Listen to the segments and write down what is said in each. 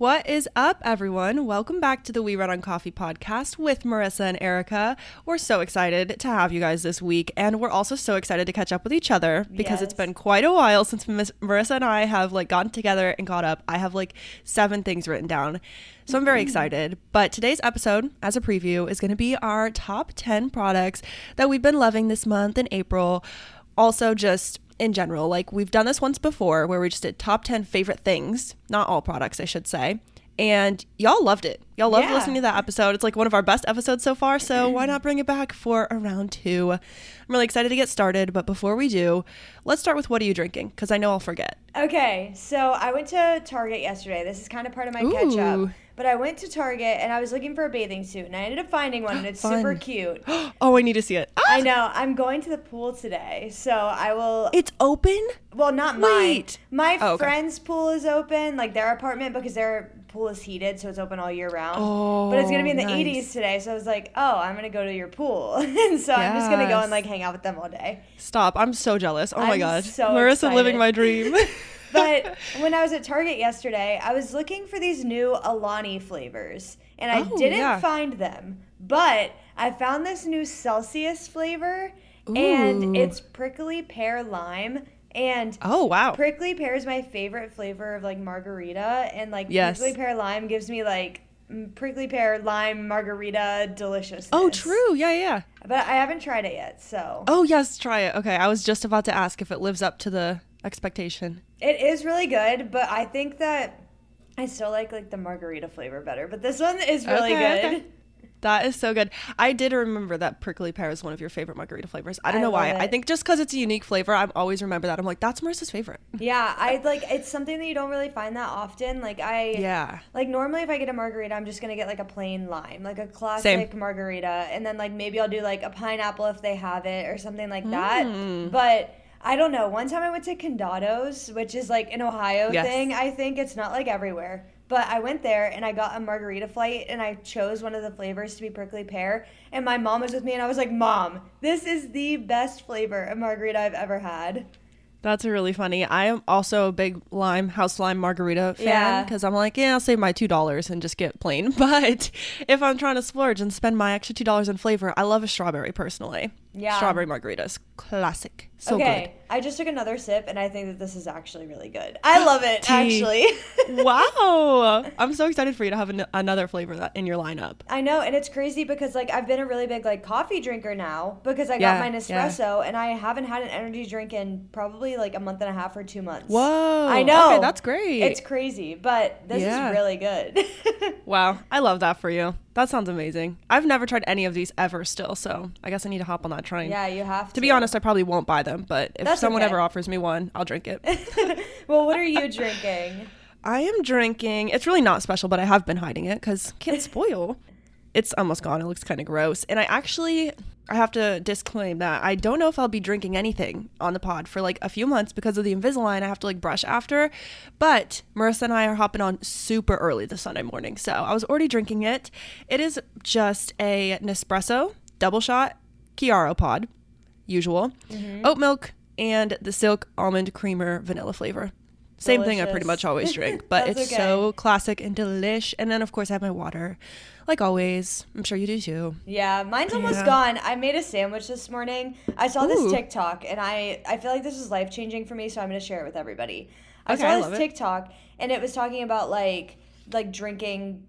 What is up, everyone? Welcome back to the We Run on Coffee podcast with Marissa and Arika. We're so excited to have you guys this week, and we're also so excited to catch up with each other because It's been quite a while since Marissa and I have gotten together and caught up. I have 7 things written down, so I'm very excited. But today's episode, as a preview, is going to be our top 10 products that we've been loving this month in April. Also, just in general, we've done this once before where we just did top 10 favorite things, not all products, I should say. And y'all loved it. Y'all loved listening to that episode. It's one of our best episodes so far. So why not bring it back for a round 2? I'm really excited to get started. But before we do, let's start with what are you drinking? Because I know I'll forget. Okay, so I went to Target yesterday. This is kind of part of my catch up. But I went to Target and I was looking for a bathing suit. And I ended up finding one and it's super cute. Oh, I need to see it. I know. I'm going to the pool today. So I will. It's open? Well, not mine. My friend's pool is open, their apartment, because their pool is heated, so it's open all year round. Oh, but it's going to be in the 80s today, so I was like, I'm going to go to your pool. And so I'm just going to go and hang out with them all day. Stop. I'm so jealous. Oh my God. So Marissa excited. Living my dream. But when I was at Target yesterday, I was looking for these new Alani flavors, and I didn't find them. But I found this new Celsius flavor, and it's prickly pear lime. And prickly pear is my favorite flavor of margarita, and prickly pear lime gives me prickly pear lime margarita deliciousness. Oh, true. Yeah. But I haven't tried it yet, so. Oh, yes, try it. Okay, I was just about to ask if it lives up to the expectation. It is really good, but I think that I still like the margarita flavor better. But this one is really good. Okay. That is so good. I did remember that prickly pear is one of your favorite margarita flavors. I don't know why. I think just because it's a unique flavor, I always remember that. I'm like, that's Marissa's favorite. Yeah, it's something that you don't really find that often. Normally if I get a margarita, I'm just going to get a plain lime, a classic margarita. And then maybe I'll do a pineapple if they have it or something like that. But I don't know. One time I went to Condado's, which is an Ohio thing. I think it's not everywhere. But I went there and I got a margarita flight and I chose one of the flavors to be prickly pear. And my mom was with me and I was like, Mom, this is the best flavor of margarita I've ever had. That's really funny. I am also a big house lime margarita fan because I'm I'll save my $2 and just get plain. But if I'm trying to splurge and spend my extra $2 in flavor, I love a strawberry personally. Yeah. Strawberry margaritas. Classic. So good. I just took another sip and I think that this is actually really good. I love it, actually. Wow. I'm so excited for you to have another flavor in your lineup. I know. And it's crazy because I've been a really big coffee drinker now because I got my Nespresso and I haven't had an energy drink in probably a month and a half or 2 months. Whoa. I know. Okay, that's great. It's crazy, but this is really good. Wow. I love that for you. That sounds amazing. I've never tried any of these ever still, so I guess I need to hop on that train. Yeah, you have to. To be honest, I probably won't buy them, but if someone ever offers me one, I'll drink it. Well, what are you drinking? I am drinking, it's really not special, but I have been hiding it because can't spoil. It's almost gone. It looks kind of gross. And I have to disclaim that I don't know if I'll be drinking anything on the pod for a few months because of the Invisalign. I have to brush after. But Marissa and I are hopping on super early this Sunday morning. So I was already drinking it. It is just a Nespresso double shot Chiaro pod, usual, oat milk, and the Silk Almond Creamer vanilla flavor. Same thing I pretty much always drink, but it's so classic and delish. And then, of course, I have my water, like always. I'm sure you do, too. Yeah, mine's almost gone. I made a sandwich this morning. I saw this TikTok, and I feel like this is life-changing for me, so I'm going to share it with everybody. I saw this TikTok, and it was talking about, drinking,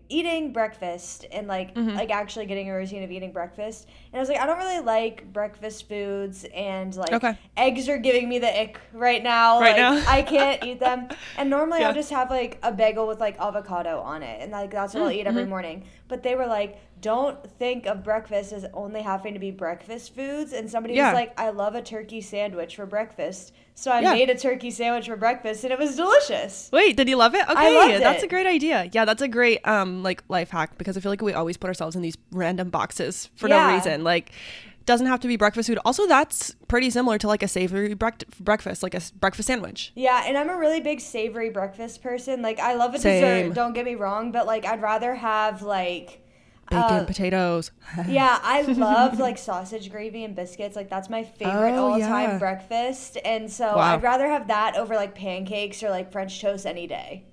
eating breakfast and actually getting a routine of eating breakfast. And I was I don't really like breakfast foods, and eggs are giving me the ick right now. I can't eat them. And normally I'll just have a bagel with avocado on it, and that's what I'll eat every morning. But they were don't think of breakfast as only having to be breakfast foods. And somebody was I love a turkey sandwich for breakfast. So I made a turkey sandwich for breakfast, and it was delicious. Wait, did you love it? Okay, I loved it. That's a great idea. Yeah, that's a great life hack, because I feel we always put ourselves in these random boxes for no reason. Doesn't have to be breakfast food. Also, that's pretty similar to a savory breakfast, a breakfast sandwich. Yeah, and I'm a really big savory breakfast person. I love a dessert, don't get me wrong, but I'd rather have bacon, potatoes. Yeah, I love sausage gravy and biscuits. That's my favorite all-time breakfast. And so I'd rather have that over pancakes or French toast any day.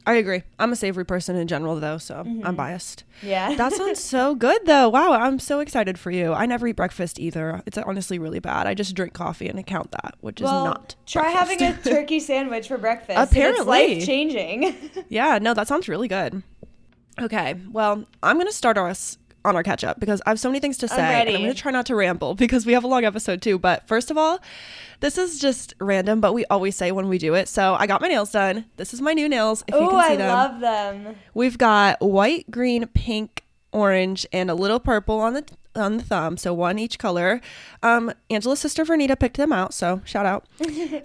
I agree. I'm a savory person in general, though, so I'm biased. Yeah. That sounds so good, though. Wow, I'm so excited for you. I never eat breakfast either. It's honestly really bad. I just drink coffee and I count that, which is not try breakfast. having a turkey sandwich for breakfast. Apparently. It's life-changing. Yeah, no, that sounds really good. Okay, well, I'm going to start us on our catch-up because I have so many things to say. And I'm going to try not to ramble because we have a long episode, too. But first of all, this is just random, but we always say when we do it. So I got my nails done. This is my new nails, if you can see them. I love them. We've got white, green, pink, orange, and a little purple on the thumb. So one each color. Angela's sister Vernita picked them out, so shout out.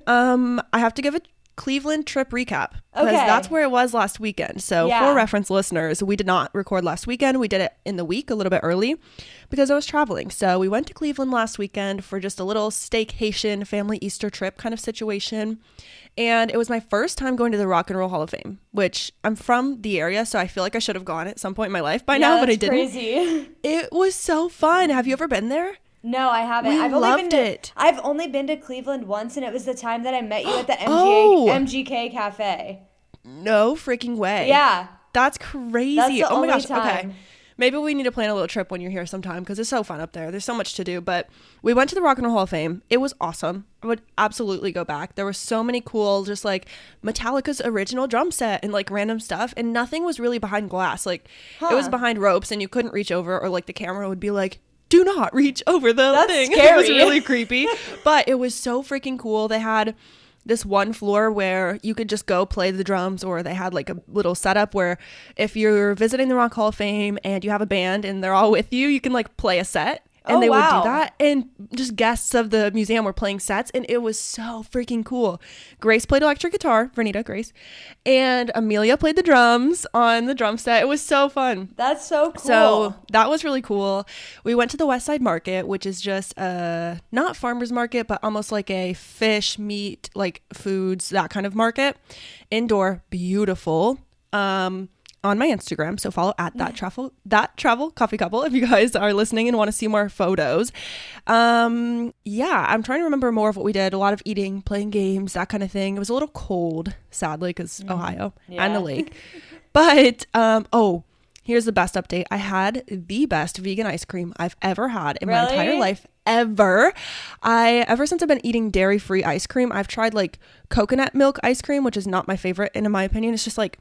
I have to give a Cleveland trip recap because that's where it was last weekend. So for reference listeners, we did not record last weekend. We did it in the week a little bit early because I was traveling. So we went to Cleveland last weekend for just a little staycation, family Easter trip kind of situation. And it was my first time going to the Rock and Roll Hall of Fame, which I'm from the area, so I feel like I should have gone at some point in my life by now, but I didn't. Crazy. It was so fun. Have you ever been there? No, I haven't. I've only been to Cleveland once, and it was the time that I met you at the MGK Cafe. No freaking way. Yeah. That's crazy. That's the oh my gosh. time. Okay. Maybe we need to plan a little trip when you're here sometime because it's so fun up there. There's so much to do. But we went to the Rock and Roll Hall of Fame. It was awesome. I would absolutely go back. There were so many cool, just like Metallica's original drum set and like random stuff. And nothing was really behind glass. Like it was behind ropes and you couldn't reach over, or like the camera would be like, do not reach over the thing. Scary. It was really creepy, but it was so freaking cool. They had this one floor where you could just go play the drums, or they had like a little setup where if you're visiting the Rock Hall of Fame and you have a band and they're all with you, you can like play a set. And they would do that. And just guests of the museum were playing sets. And it was so freaking cool. Grace played electric guitar. Vernita, Grace. And Amelia played the drums on the drum set. It was so fun. That's so cool. So that was really cool. We went to the West Side Market, which is just not farmer's market, but almost like a fish, meat, like foods, that kind of market. Indoor, beautiful. On my Instagram, so follow at that travel coffee couple if you guys are listening and want to see more photos. I'm trying to remember more of what we did. A lot of eating, playing games, that kind of thing. It was a little cold, sadly, because Ohio and the lake. But here's the best update. I had the best vegan ice cream I've ever had in my entire life. Ever since I've been eating dairy-free ice cream, I've tried like coconut milk ice cream, which is not my favorite, and in my opinion it's just like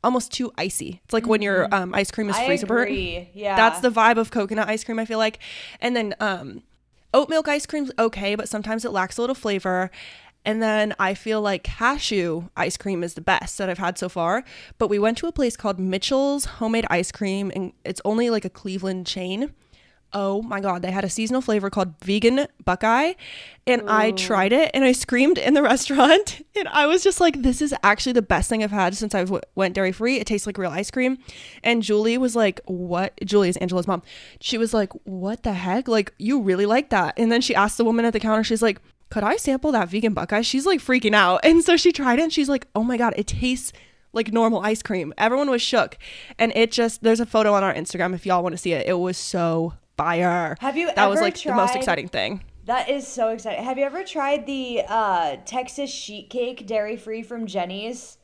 almost too icy. It's like when your ice cream is freezer burnt. Yeah, that's the vibe of coconut ice cream, I feel like. And then oat milk ice cream's okay, but sometimes it lacks a little flavor. And then I feel like cashew ice cream is the best that I've had so far. But we went to a place called Mitchell's Homemade Ice Cream, and it's only like a Cleveland chain. Oh my God, they had a seasonal flavor called Vegan Buckeye, and I tried it and I screamed in the restaurant, and I was just like, this is actually the best thing I've had since I went dairy free. It tastes like real ice cream. And Julie was like, what? Julie is Angela's mom. She was like, what the heck? Like, you really like that? And then she asked the woman at the counter, she's like, could I sample that Vegan Buckeye? She's like freaking out. And so she tried it and she's like, oh my God, it tastes like normal ice cream. Everyone was shook. And there's a photo on our Instagram if y'all want to see it. It was so fire. That was like the most exciting thing. That is so exciting. Have you ever tried the Texas sheet cake dairy free from Jenny's?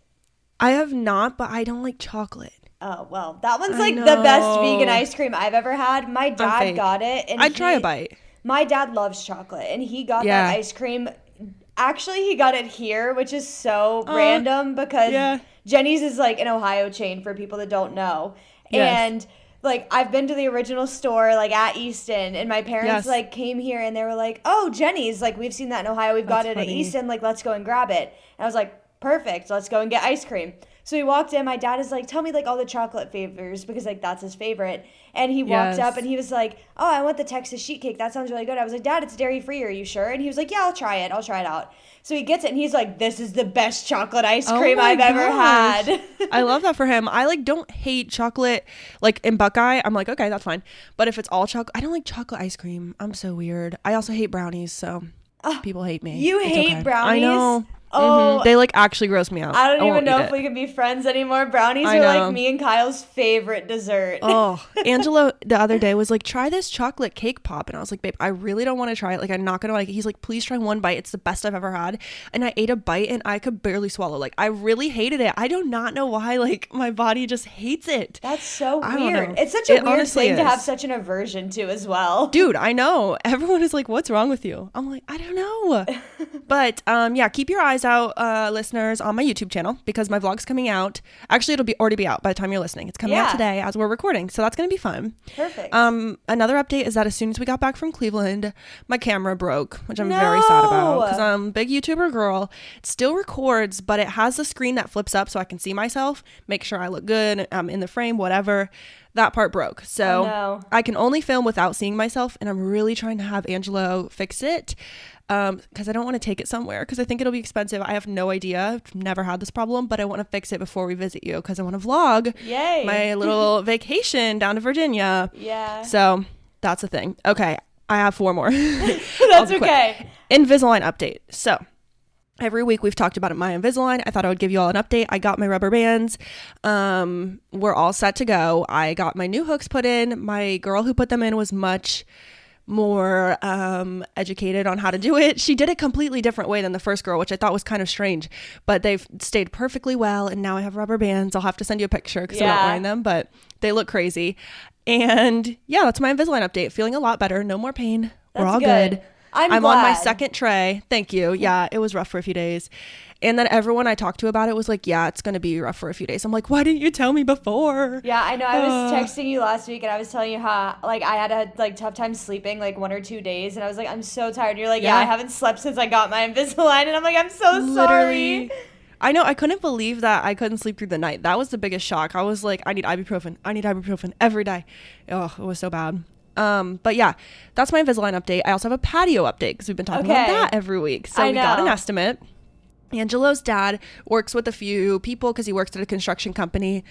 I have not, but I don't like chocolate. Oh, well, that one's like the best vegan ice cream I've ever had. My dad got it. And I'd try a bite. My dad loves chocolate, and he got that ice cream. Actually, he got it here, which is so random because Jenny's is like an Ohio chain for people that don't know. Yes. And like, I've been to the original store, like, at Easton, and my parents, like, came here, and they were like, oh, Jenny's, like, we've seen that in Ohio, we've got it at Easton, like, let's go and grab it. And I was like, perfect, let's go and get ice cream. So we walked in, my dad is like, tell me, like, all the chocolate flavors, because, like, that's his favorite. And he walked up, and he was like, oh, I want the Texas sheet cake, that sounds really good. I was like, Dad, it's dairy-free, are you sure? And he was like, yeah, I'll try it out. So he gets it, and he's like, this is the best chocolate ice cream I've ever had. I love that for him. I, like, don't hate chocolate. Like, in Buckeye, I'm like, okay, that's fine. But if it's all chocolate, I don't like chocolate ice cream. I'm so weird. I also hate brownies, so people hate me. You hate brownies? I know. Oh, they like actually gross me out. I don't even know if we can be friends anymore. Brownies are like me and Kyle's favorite dessert. Oh, Angelo the other day was like, try this chocolate cake pop. And I was like, babe, I really don't want to try it. Like, I'm not going to like it. He's like, please try one bite. It's the best I've ever had. And I ate a bite and I could barely swallow. Like, I really hated it. I do not know why. Like, my body just hates it. That's so weird. It's such a weird thing to have such an aversion to as well. Dude, I know. Everyone is like, what's wrong with you? I'm like, I don't know. But yeah, keep your eyes out, listeners, on my YouTube channel because my vlog's coming out. Actually, it'll already be out by the time you're listening. It's coming out today as we're recording, so that's gonna be fun. Perfect. Another update is that as soon as we got back from Cleveland, my camera broke, which I'm very sad about because I'm a big YouTuber girl. It still records, but it has the screen that flips up so I can see myself, make sure I look good, I'm in the frame, whatever. That part broke, so I can only film without seeing myself, and I'm really trying to have Angelo fix it because I don't want to take it somewhere because I think it'll be expensive. I have no idea. I've never had this problem, but I want to fix it before we visit you because I want to vlog my little vacation down to Virginia. Yeah. So that's the thing. Okay, I have 4 more. That's okay. Invisalign update. So every week we've talked about my Invisalign. I thought I would give you all an update. I got my rubber bands. We're all set to go. I got my new hooks put in. My girl who put them in was much more educated on how to do it. She did it completely different way than the first girl, which I thought was kind of strange, but they've stayed perfectly well. And now I have rubber bands. I'll have to send you a picture because I'm not wearing them, but they look crazy. And yeah, that's my Invisalign update. Feeling a lot better. No more pain. We're all good. I'm on my second tray. Thank you. Yeah, it was rough for a few days. And then everyone I talked to about it was like, yeah, it's going to be rough for a few days. I'm like, why didn't you tell me before? Yeah, I know. I was texting you last week and I was telling you how like I had a like tough time sleeping like 1 or 2 days. And I was like, I'm so tired. And you're like, yeah, I haven't slept since I got my Invisalign. And I'm like, I'm so sorry. I know. I couldn't believe that I couldn't sleep through the night. That was the biggest shock. I was like, I need ibuprofen. I need ibuprofen every day. Oh, it was so bad. But yeah, that's my Invisalign update. I also have a patio update because we've been talking about that every week. So we got an estimate. Angelo's dad works with a few people because he works at a construction company.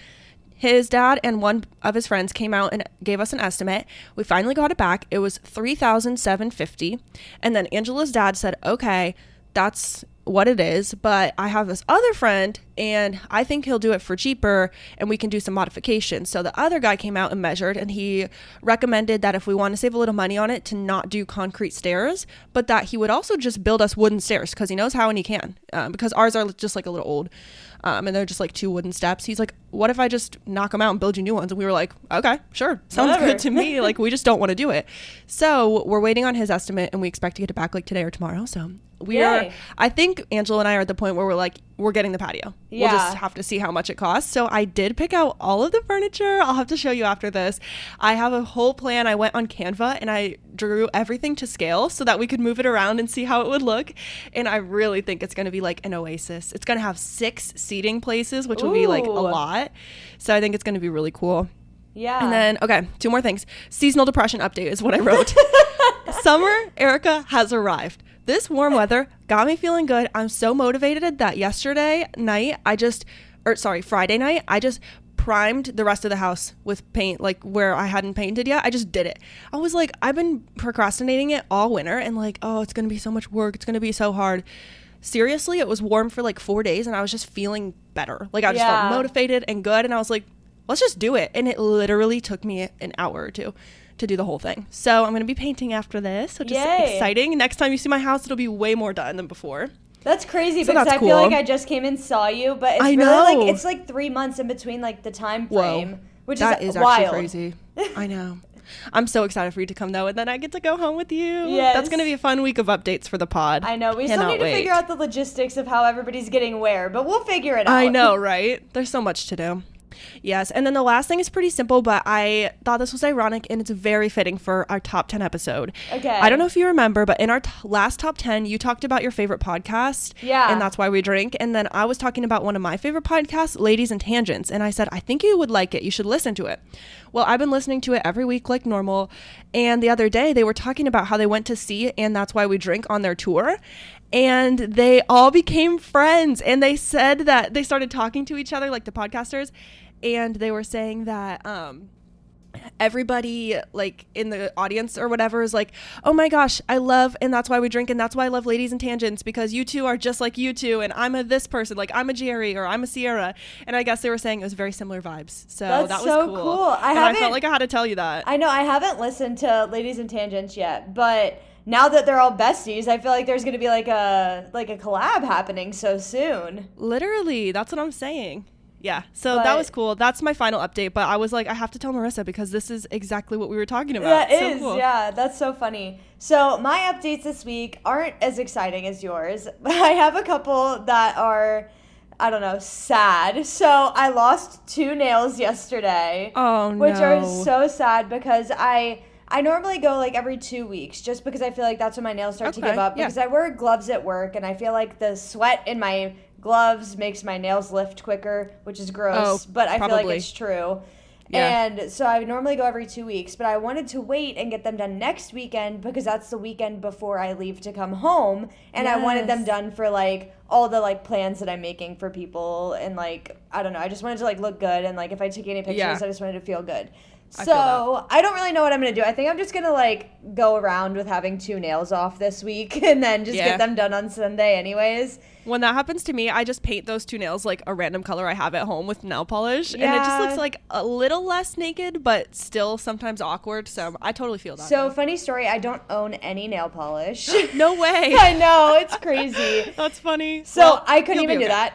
His dad and one of his friends came out and gave us an estimate. We finally got it back. It was $3,750. And then Angela's dad said, okay, that's what it is, but I have this other friend and I think he'll do it for cheaper and we can do some modifications. So the other guy came out and measured and he recommended that if we want to save a little money on it, to not do concrete stairs, but that he would also just build us wooden stairs because he knows how and he can, because ours are just like a little old. And they're just like 2 wooden steps. He's like, what if I just knock them out and build you new ones? And we were like, okay, sure. Sounds good to me. Like, we just don't want to do it. So we're waiting on his estimate and we expect to get it back like today or tomorrow. So I think Angela and I are at the point where we're like, we're getting the patio. Yeah. We'll just have to see how much it costs. So I did pick out all of the furniture. I'll have to show you after this. I have a whole plan. I went on Canva and I drew everything to scale so that we could move it around and see how it would look. And I really think it's going to be like an oasis. It's going to have 6 seating places, which will be like a lot. So I think it's going to be really cool. Yeah. And then, okay, 2 more things. Seasonal depression update is what I wrote. Summer, Arika, has arrived. This warm weather got me feeling good. I'm so motivated that Friday night, I just primed the rest of the house with paint, like where I hadn't painted yet. I just did it. I was like, I've been procrastinating it all winter and like, oh, it's going to be so much work. It's going to be so hard. Seriously, it was warm for like 4 days and I was just feeling better. Like I just felt motivated and good. And I was like, let's just do it. And it literally took me an hour or 2 to do the whole thing. So I'm going to be painting after this, which is exciting. Next time you see my house, it'll be way more done than before. That's crazy because I feel like I just came and saw you, but it's really like it's like 3 months in between like the time frame, which is wild. Actually crazy. I know. I'm so excited for you to come though, and then I get to go home with you. Yes. That's going to be a fun week of updates for the pod. I know. We still need to figure out the logistics of how everybody's getting where, but we'll figure it out. I know, right? There's so much to do. Yes. And then the last thing is pretty simple, but I thought this was ironic and it's very fitting for our top 10 episode. Okay. I don't know if you remember, but in our last top 10, you talked about your favorite podcast. Yeah. And that's why we drink. And then I was talking about one of my favorite podcasts, Ladies and Tangents. And I said, I think you would like it. You should listen to it. Well, I've been listening to it every week like normal. And the other day they were talking about how they went to see And That's Why We Drink on their tour. And they all became friends. And they said that they started talking to each other, like the podcasters. And they were saying that everybody like in the audience or whatever is like, oh my gosh, I love, and that's why we drink, and that's why I love Ladies and Tangents, because you two are just like you two, and I'm a this person, like I'm a Jerry or I'm a Sierra. And I guess they were saying it was very similar vibes. So that was so cool. I felt like I had to tell you that. I know I haven't listened to Ladies and Tangents yet, but now that they're all besties, I feel like there's going to be like a collab happening so soon. Literally, that's what I'm saying. Yeah, so that was cool. That's my final update, but I was like, I have to tell Marissa because this is exactly what we were talking about. That is, cool. Yeah, that's so funny. So my updates this week aren't as exciting as yours. I have a couple that are, I don't know, sad. So I lost 2 nails yesterday. Oh, no. Which are so sad because I normally go like every 2 weeks just because I feel like that's when my nails start to give up because I wear gloves at work and I feel like the sweat in my gloves makes my nails lift quicker, which is gross, but I feel like it's true. Yeah. And so I normally go every 2 weeks, but I wanted to wait and get them done next weekend because that's the weekend before I leave to come home. And I wanted them done for like all the like plans that I'm making for people. And like, I don't know, I just wanted to like look good. And like if I took any pictures, I just wanted to feel good. So I don't really know what I'm going to do. I think I'm just going to like go around with having 2 nails off this week and then just get them done on Sunday anyways. When that happens to me, I just paint those 2 nails like a random color I have at home with nail polish. And it just looks like a little less naked, but still sometimes awkward. So I totally feel that. So funny story, I don't own any nail polish. No way. I know, it's crazy. That's funny. So well, I couldn't even do that.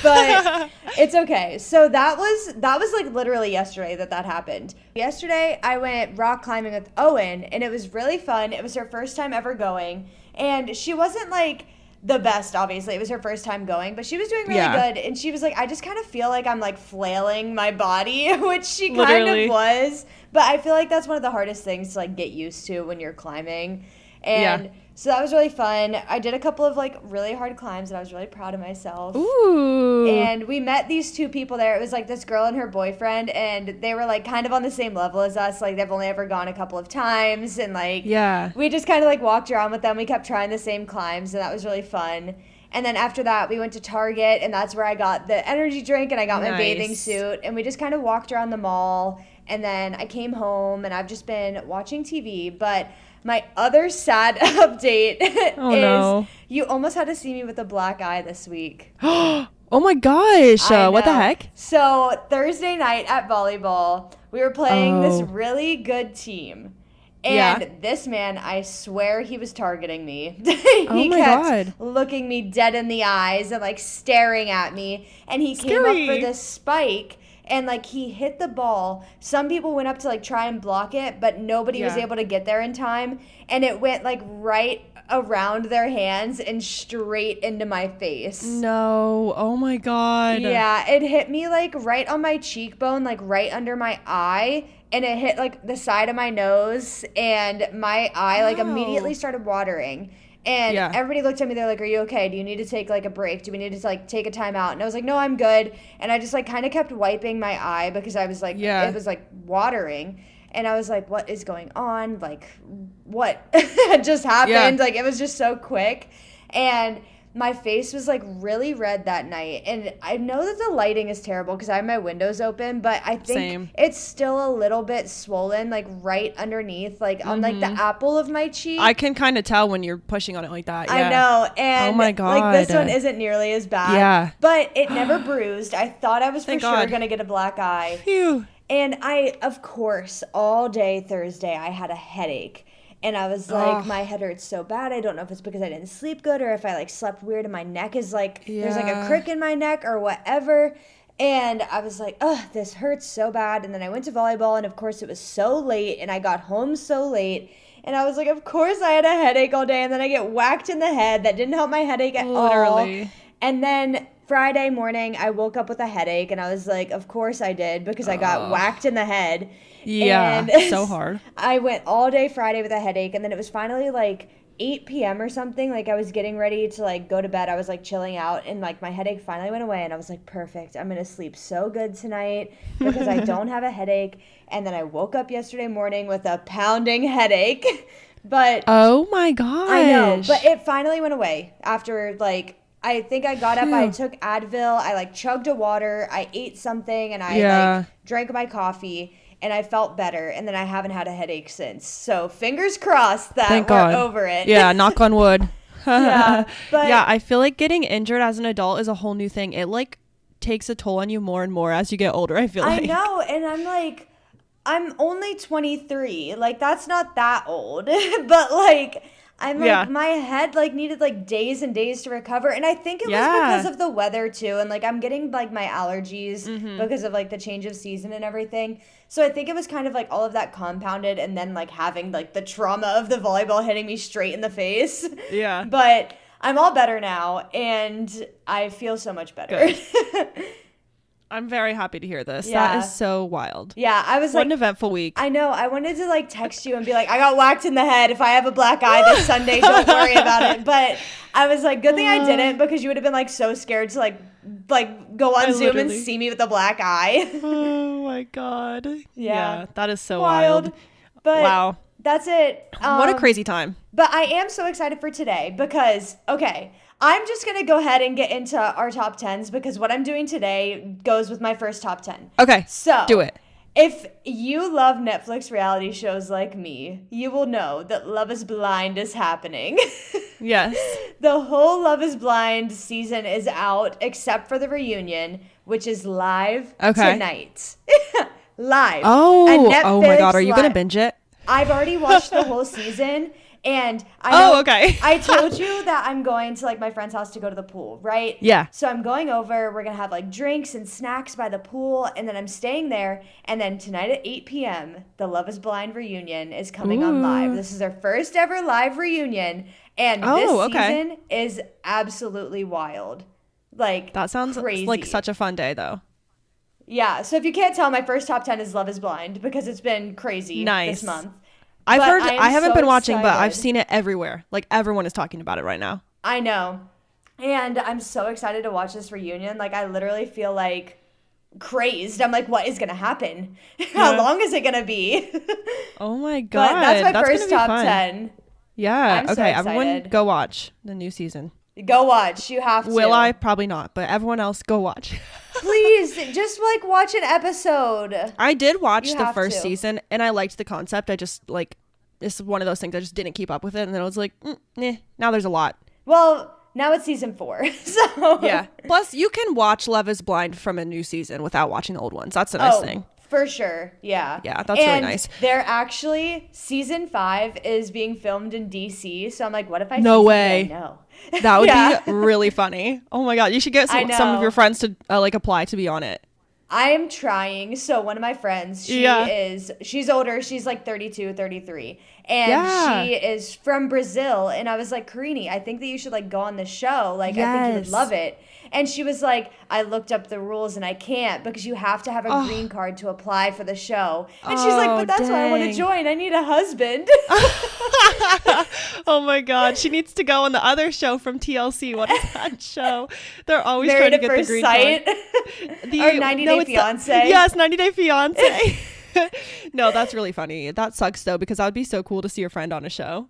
But it's okay. So that was like literally yesterday that happened. Yesterday, I went rock climbing with Owen, and it was really fun. It was her first time ever going. And she wasn't like the best, obviously. It was her first time going, but she was doing really good. And she was like, I just kind of feel like I'm like flailing my body, which she kind of was. But I feel like that's one of the hardest things to like get used to when you're climbing. And so that was really fun. I did a couple of like really hard climbs and I was really proud of myself. Ooh. And we met these 2 people there. It was like this girl and her boyfriend, and they were like kind of on the same level as us. Like they've only ever gone a couple of times, and like we just kind of like walked around with them. We kept trying the same climbs, and that was really fun. And then after that, we went to Target, and that's where I got the energy drink and I got my bathing suit, and we just kind of walked around the mall. And then I came home, and I've just been watching TV, but my other sad update is you almost had to see me with a black eye this week. Oh my gosh. What the heck? So Thursday night at volleyball, we were playing this really good team. And this man, I swear he was targeting me. He kept looking me dead in the eyes and like staring at me. And he came up for this spike. And, like, he hit the ball. Some people went up to, like, try and block it, but nobody was able to get there in time. And it went, like, right around their hands and straight into my face. No. Oh, my God. Yeah. It hit me, like, right on my cheekbone, like, right under my eye. And it hit, like, the side of my nose. And my eye, like, immediately started watering. And everybody looked at me, they're like, are you okay? Do you need to take, like, a break? Do we need to, like, take a time out? And I was like, no, I'm good. And I just, like, kind of kept wiping my eye because I was, like, it was, like, watering. And I was like, what is going on? Like, what just happened? Like, it was just so quick. And my face was, like, really red that night. And I know that the lighting is terrible because I have my windows open, but I think it's still a little bit swollen, like, right underneath, like, on, like, the apple of my cheek. I can kind of tell when you're pushing on it like that. I know. And, oh, my God. Like, this one isn't nearly as bad. Yeah. But it never bruised. I thought I was for sure going to get a black eye. Phew. And I, of course, all day Thursday, I had a headache. And I was like, my head hurts so bad. I don't know if it's because I didn't sleep good or if I, like, slept weird and my neck is, like, there's, like, a crick in my neck or whatever. And I was like, ugh, this hurts so bad. And then I went to volleyball, and, of course, it was so late, and I got home so late. And I was like, of course I had a headache all day, and then I get whacked in the head. That didn't help my headache at all. And then Friday morning, I woke up with a headache, and I was like, of course I did, because I got whacked in the head. Yeah, and so hard. I went all day Friday with a headache, and then it was finally like 8 p.m. or something. Like, I was getting ready to like go to bed. I was like chilling out, and like my headache finally went away, and I was like, perfect. I'm gonna sleep so good tonight because I don't have a headache. And then I woke up yesterday morning with a pounding headache. But oh my gosh, I know. But it finally went away after like. I think I got up, I took Advil, I like chugged a water, I ate something, and I like drank my coffee. and I felt better, and then I haven't had a headache since. So fingers crossed that Thank we're God. over it. Yeah, knock on wood. Yeah, but yeah, I feel like getting injured as an adult is a whole new thing. It like takes a toll on you more and more as you get older, I feel like. I know, and I'm like, I'm only 23. Like, that's not that old. But like, I'm like, my head like needed like days and days to recover, and I think it was because of the weather too, and like I'm getting like my allergies because of like the change of season and everything. So I think it was kind of like all of that compounded, and then like having like the trauma of the volleyball hitting me straight in the face. Yeah. But I'm all better now, and I feel so much better. I'm very happy to hear this. Yeah. That is so wild. Yeah, I was what an eventful week. I know. I wanted to like text you and be like, I got whacked in the head. If I have a black eye this Sunday, don't worry about it. But I was like, good thing I didn't, because you would have been like so scared to like go on Zoom and see me with a black eye. Oh my God. Yeah, that is so wild. But wow. That's it. What a crazy time. But I am so excited for today because, okay, I'm just going to go ahead and get into our top 10s, because what I'm doing today goes with my first top 10. Okay, so do it. If you love Netflix reality shows like me, you will know that Love is Blind is happening. Yes. The whole Love is Blind season is out, except for the reunion, which is live tonight. Live. Oh my God, are you going to binge it? I've already watched the whole season. And I okay. I told you that I'm going to like my friend's house to go to the pool, right? Yeah. So I'm going over. We're going to have like drinks and snacks by the pool. And then I'm staying there. And then tonight at 8 p.m., the Love is Blind reunion is coming on live. This is their first ever live reunion. And this season is absolutely wild. Like, that sounds crazy. Like such a fun day, though. Yeah. So if you can't tell, my first top 10 is Love is Blind, because it's been crazy this month. I've heard, I haven't been watching, but I've seen it everywhere. Like, everyone is talking about it right now. I know. And I'm so excited to watch this reunion. Like, I literally feel like crazed. I'm like, what is going to happen? How long is it going to be? Oh my God. But that's my first top 10. Yeah. I'm okay. So everyone go watch the new season. Go watch. You have to. Will I? Probably not. But everyone else, go watch. Please, just like watch an episode. I did watch the first season, and I liked the concept. I just like, it's one of those things I just didn't keep up with it, and then I was like, now there's a lot. Well, now it's season 4, so yeah. Plus, you can watch Love is Blind from a new season without watching the old ones. That's a nice thing. For sure, yeah. Yeah, that's really nice. They're actually, season 5 is being filmed in DC, so I'm like, what if I No way. No. That would be really funny. Oh my God, you should get some of your friends to like apply to be on it. I'm trying. So one of my friends, she's older. She's like 32, 33. And she is from Brazil. And I was like, Karini, I think that you should like go on the show. Like, I think you would love it. And she was like, I looked up the rules and I can't, because you have to have a green card to apply for the show. And she's like, but that's why I want to join. I need a husband. Oh my God. She needs to go on the other show from TLC. What is that show? They're always trying to get the green card. Or 90 Day Fiance. Yes, 90 Day Fiance. No, that's really funny. That sucks though, because that would be so cool to see your friend on a show.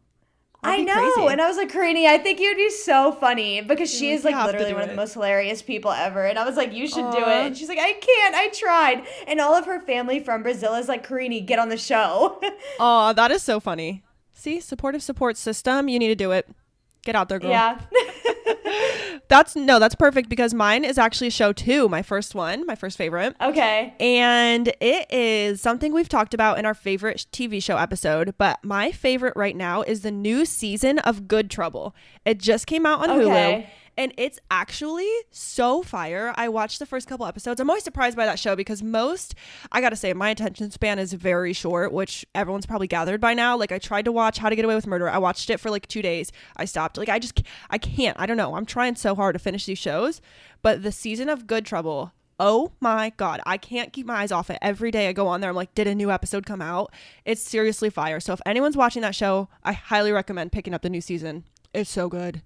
I know. Crazy. And I was like, Karini, I think you'd be so funny, because she is like literally one of the most hilarious people ever. And I was like, you should do it. And she's like, I can't. I tried. And all of her family from Brazil is like, Karini, get on the show. Oh, that is so funny. See, supportive support system. You need to do it. Get out there, girl. Yeah. That's perfect, because mine is actually a show too. My first favorite. Okay. And it is something we've talked about in our favorite TV show episode, but my favorite right now is the new season of Good Trouble. It just came out on Hulu. And it's actually so fire. I watched the first couple episodes. I'm always surprised by that show, because I gotta say, my attention span is very short, which everyone's probably gathered by now. Like, I tried to watch How to Get Away with Murder. I watched it for like 2 days. I stopped. Like, I can't. I don't know. I'm trying so hard to finish these shows. But the season of Good Trouble, oh my God, I can't keep my eyes off it. Every day I go on there, I'm like, did a new episode come out? It's seriously fire. So if anyone's watching that show, I highly recommend picking up the new season. It's so good.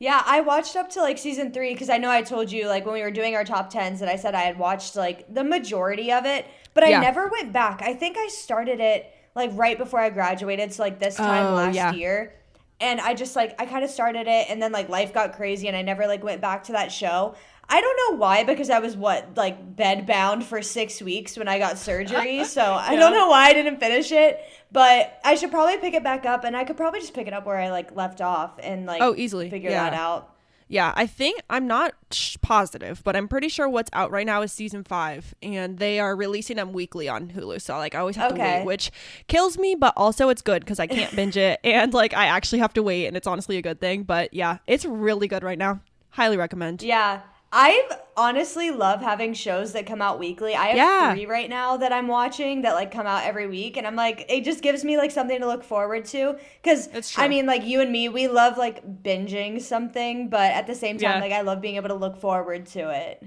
Yeah, I watched up to like season 3, because I know I told you like when we were doing our top 10s that I said I had watched like the majority of it, but I never went back. I think I started it like right before I graduated, so like this time last year. and I just like, I kind of started it, and then like life got crazy and I never like went back to that show. I don't know why, because I was like bed bound for 6 weeks when I got surgery. So I don't know why I didn't finish it, but I should probably pick it back up, and I could probably just pick it up where I like left off and like easily figure that out. Yeah, I think, I'm not positive, but I'm pretty sure what's out right now is season 5, and they are releasing them weekly on Hulu. So like I always have to wait, which kills me, but also it's good because I can't binge it, and like I actually have to wait, and it's honestly a good thing. But yeah, it's really good right now. Highly recommend. Yeah. I honestly love having shows that come out weekly. I have 3 right now that I'm watching that like come out every week, and I'm like, it just gives me like something to look forward to, because I mean, like you and me, we love like binging something, but at the same time, like I love being able to look forward to it.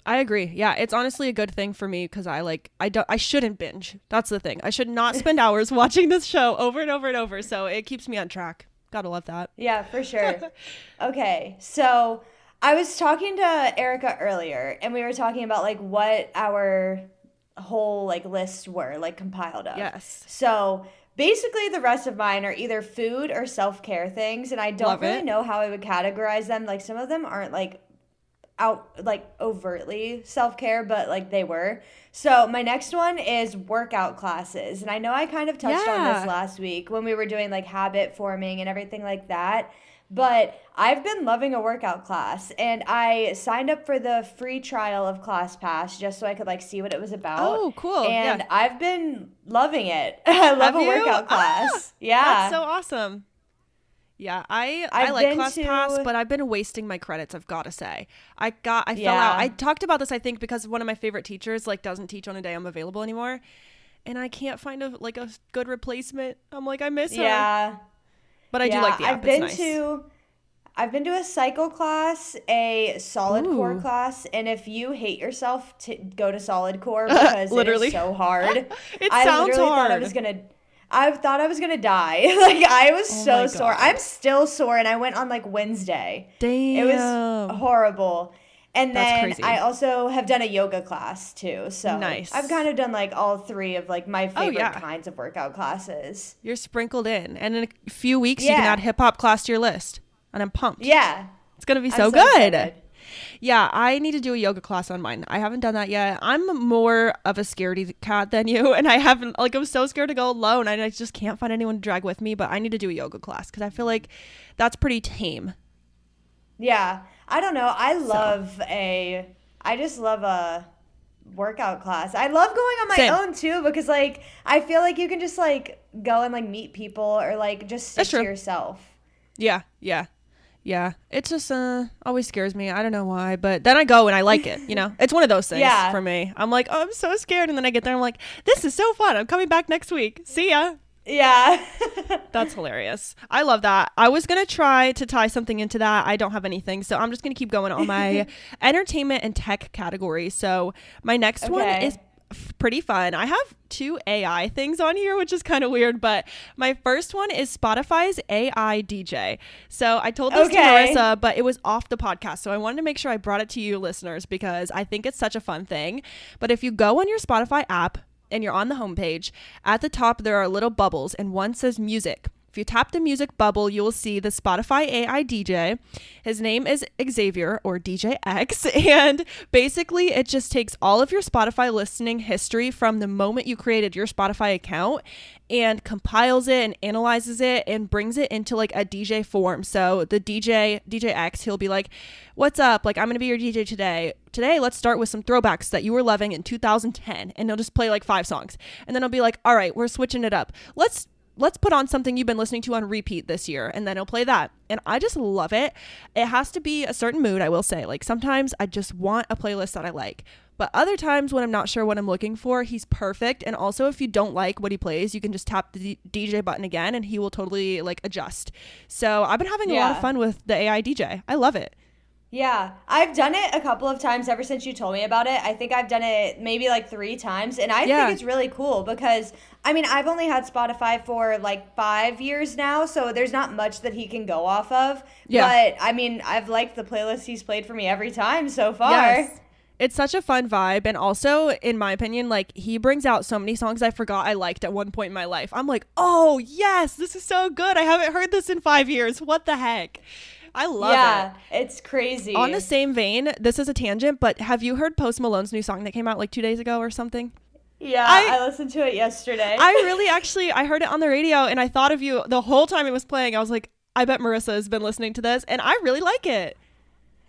I agree. Yeah, it's honestly a good thing for me because I shouldn't binge. That's the thing. I should not spend hours watching this show over and over and over, so it keeps me on track. Gotta love that. Yeah, for sure. Okay, so I was talking to Arika earlier, and we were talking about like what our whole like lists were like compiled of. Yes. So basically the rest of mine are either food or self-care things, and I don't really know how I would categorize them. Like some of them aren't like overtly self-care, but like they were. So my next one is workout classes, and I know I kind of touched on this last week when we were doing like habit forming and everything like that. But I've been loving a workout class, and I signed up for the free trial of ClassPass just so I could like see what it was about. Oh, cool. And I've been loving it. I love a workout class. Yeah. That's so awesome. Yeah, I like ClassPass, but I've been wasting my credits, I've got to say. I fell out. I talked about this, I think, because one of my favorite teachers like doesn't teach on a day I'm available anymore, and I can't find a good replacement. I'm like, I miss her. Yeah. But I do like the app. I've been to a cycle class, a solid core class, and if you hate yourself, go to solid core because it is so hard. I sounds hard. I thought I was gonna die. Like I was so sore. I'm still sore, and I went on like Wednesday. Damn. It was horrible. And then I also have done a yoga class too. So nice. I've kind of done like all 3 of like my favorite kinds of workout classes. You're sprinkled in. And in a few weeks, you can add hip hop class to your list. And I'm pumped. Yeah. It's going to be so good. Excited. Yeah, I need to do a yoga class on mine. I haven't done that yet. I'm more of a scaredy cat than you. And I haven't, like, I'm so scared to go alone. I just can't find anyone to drag with me. But I need to do a yoga class because I feel like that's pretty tame. Yeah. I don't know. I just love a workout class. I love going on my own too, because like I feel like you can just like go and like meet people or like just stick to yourself. Yeah. It just always scares me. I don't know why, but then I go and I like it, you know? It's one of those things for me. I'm like, oh, I'm so scared, and then I get there, I'm like, this is so fun. I'm coming back next week. See ya. Yeah. That's hilarious. I love that. I was going to try to tie something into that. I don't have anything, so I'm just going to keep going on my entertainment and tech category. So my next one is pretty fun. I have 2 AI things on here, which is kind of weird, but my first one is Spotify's AI DJ. So I told this to Marissa, but it was off the podcast. So I wanted to make sure I brought it to you listeners because I think it's such a fun thing. But if you go on your Spotify app, and you're on the homepage, at the top there are little bubbles, and one says music. If you tap the music bubble, you will see the Spotify AI DJ. His name is Xavier, or DJ X, and basically it just takes all of your Spotify listening history from the moment you created your Spotify account and compiles it and analyzes it and brings it into like a DJ form. So the DJ X, he'll be like, what's up? Like, I'm going to be your DJ today. Today, let's start with some throwbacks that you were loving in 2010. And he'll just play like 5 songs. And then he'll be like, all right, we're switching it up. Let's put on something you've been listening to on repeat this year. And then he'll play that. And I just love it. It has to be a certain mood, I will say. Like sometimes I just want a playlist that I like. But other times when I'm not sure what I'm looking for, he's perfect. And also if you don't like what he plays, you can just tap the DJ button again and he will totally like adjust. So I've been having a lot of fun with the AI DJ. I love it. Yeah, I've done it a couple of times ever since you told me about it. I think I've done it maybe like 3 times, and I think it's really cool because, I mean, I've only had Spotify for like 5 years now, so there's not much that he can go off of. Yeah. But, I mean, I've liked the playlist he's played for me every time so far. It's such a fun vibe. And also, in my opinion, like, he brings out so many songs I forgot I liked at one point in my life. I'm like, oh, yes, this is so good. I haven't heard this in 5 years. What the heck? I love it. Yeah, it's crazy. On the same vein, this is a tangent, but have you heard Post Malone's new song that came out like 2 days ago or something? Yeah, I listened to it yesterday. I heard it on the radio and I thought of you the whole time it was playing. I was like, I bet Marissa has been listening to this, and I really like it.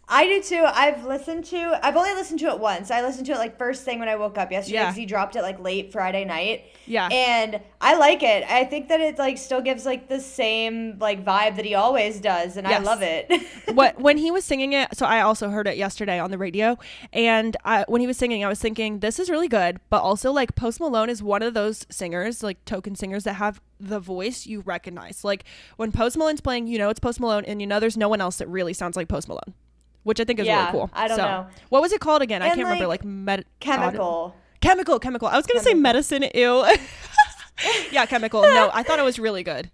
I do too. I've only listened to it once. I listened to it like first thing when I woke up yesterday because he dropped it like late Friday night. Yeah. And I like it. I think that it like still gives like the same like vibe that he always does, and I love it. When he was singing it, so I also heard it yesterday on the radio, and when he was singing, I was thinking, this is really good, but also like Post Malone is one of those singers, like token singers that have the voice you recognize. Like when Post Malone's playing, you know it's Post Malone, and you know there's no one else that really sounds like Post Malone. Which I think is really cool. I don't know. What was it called again? And I can't remember. Chemical. Chemical. I was going to say medicine. Ew. Yeah, Chemical. No, I thought it was really good.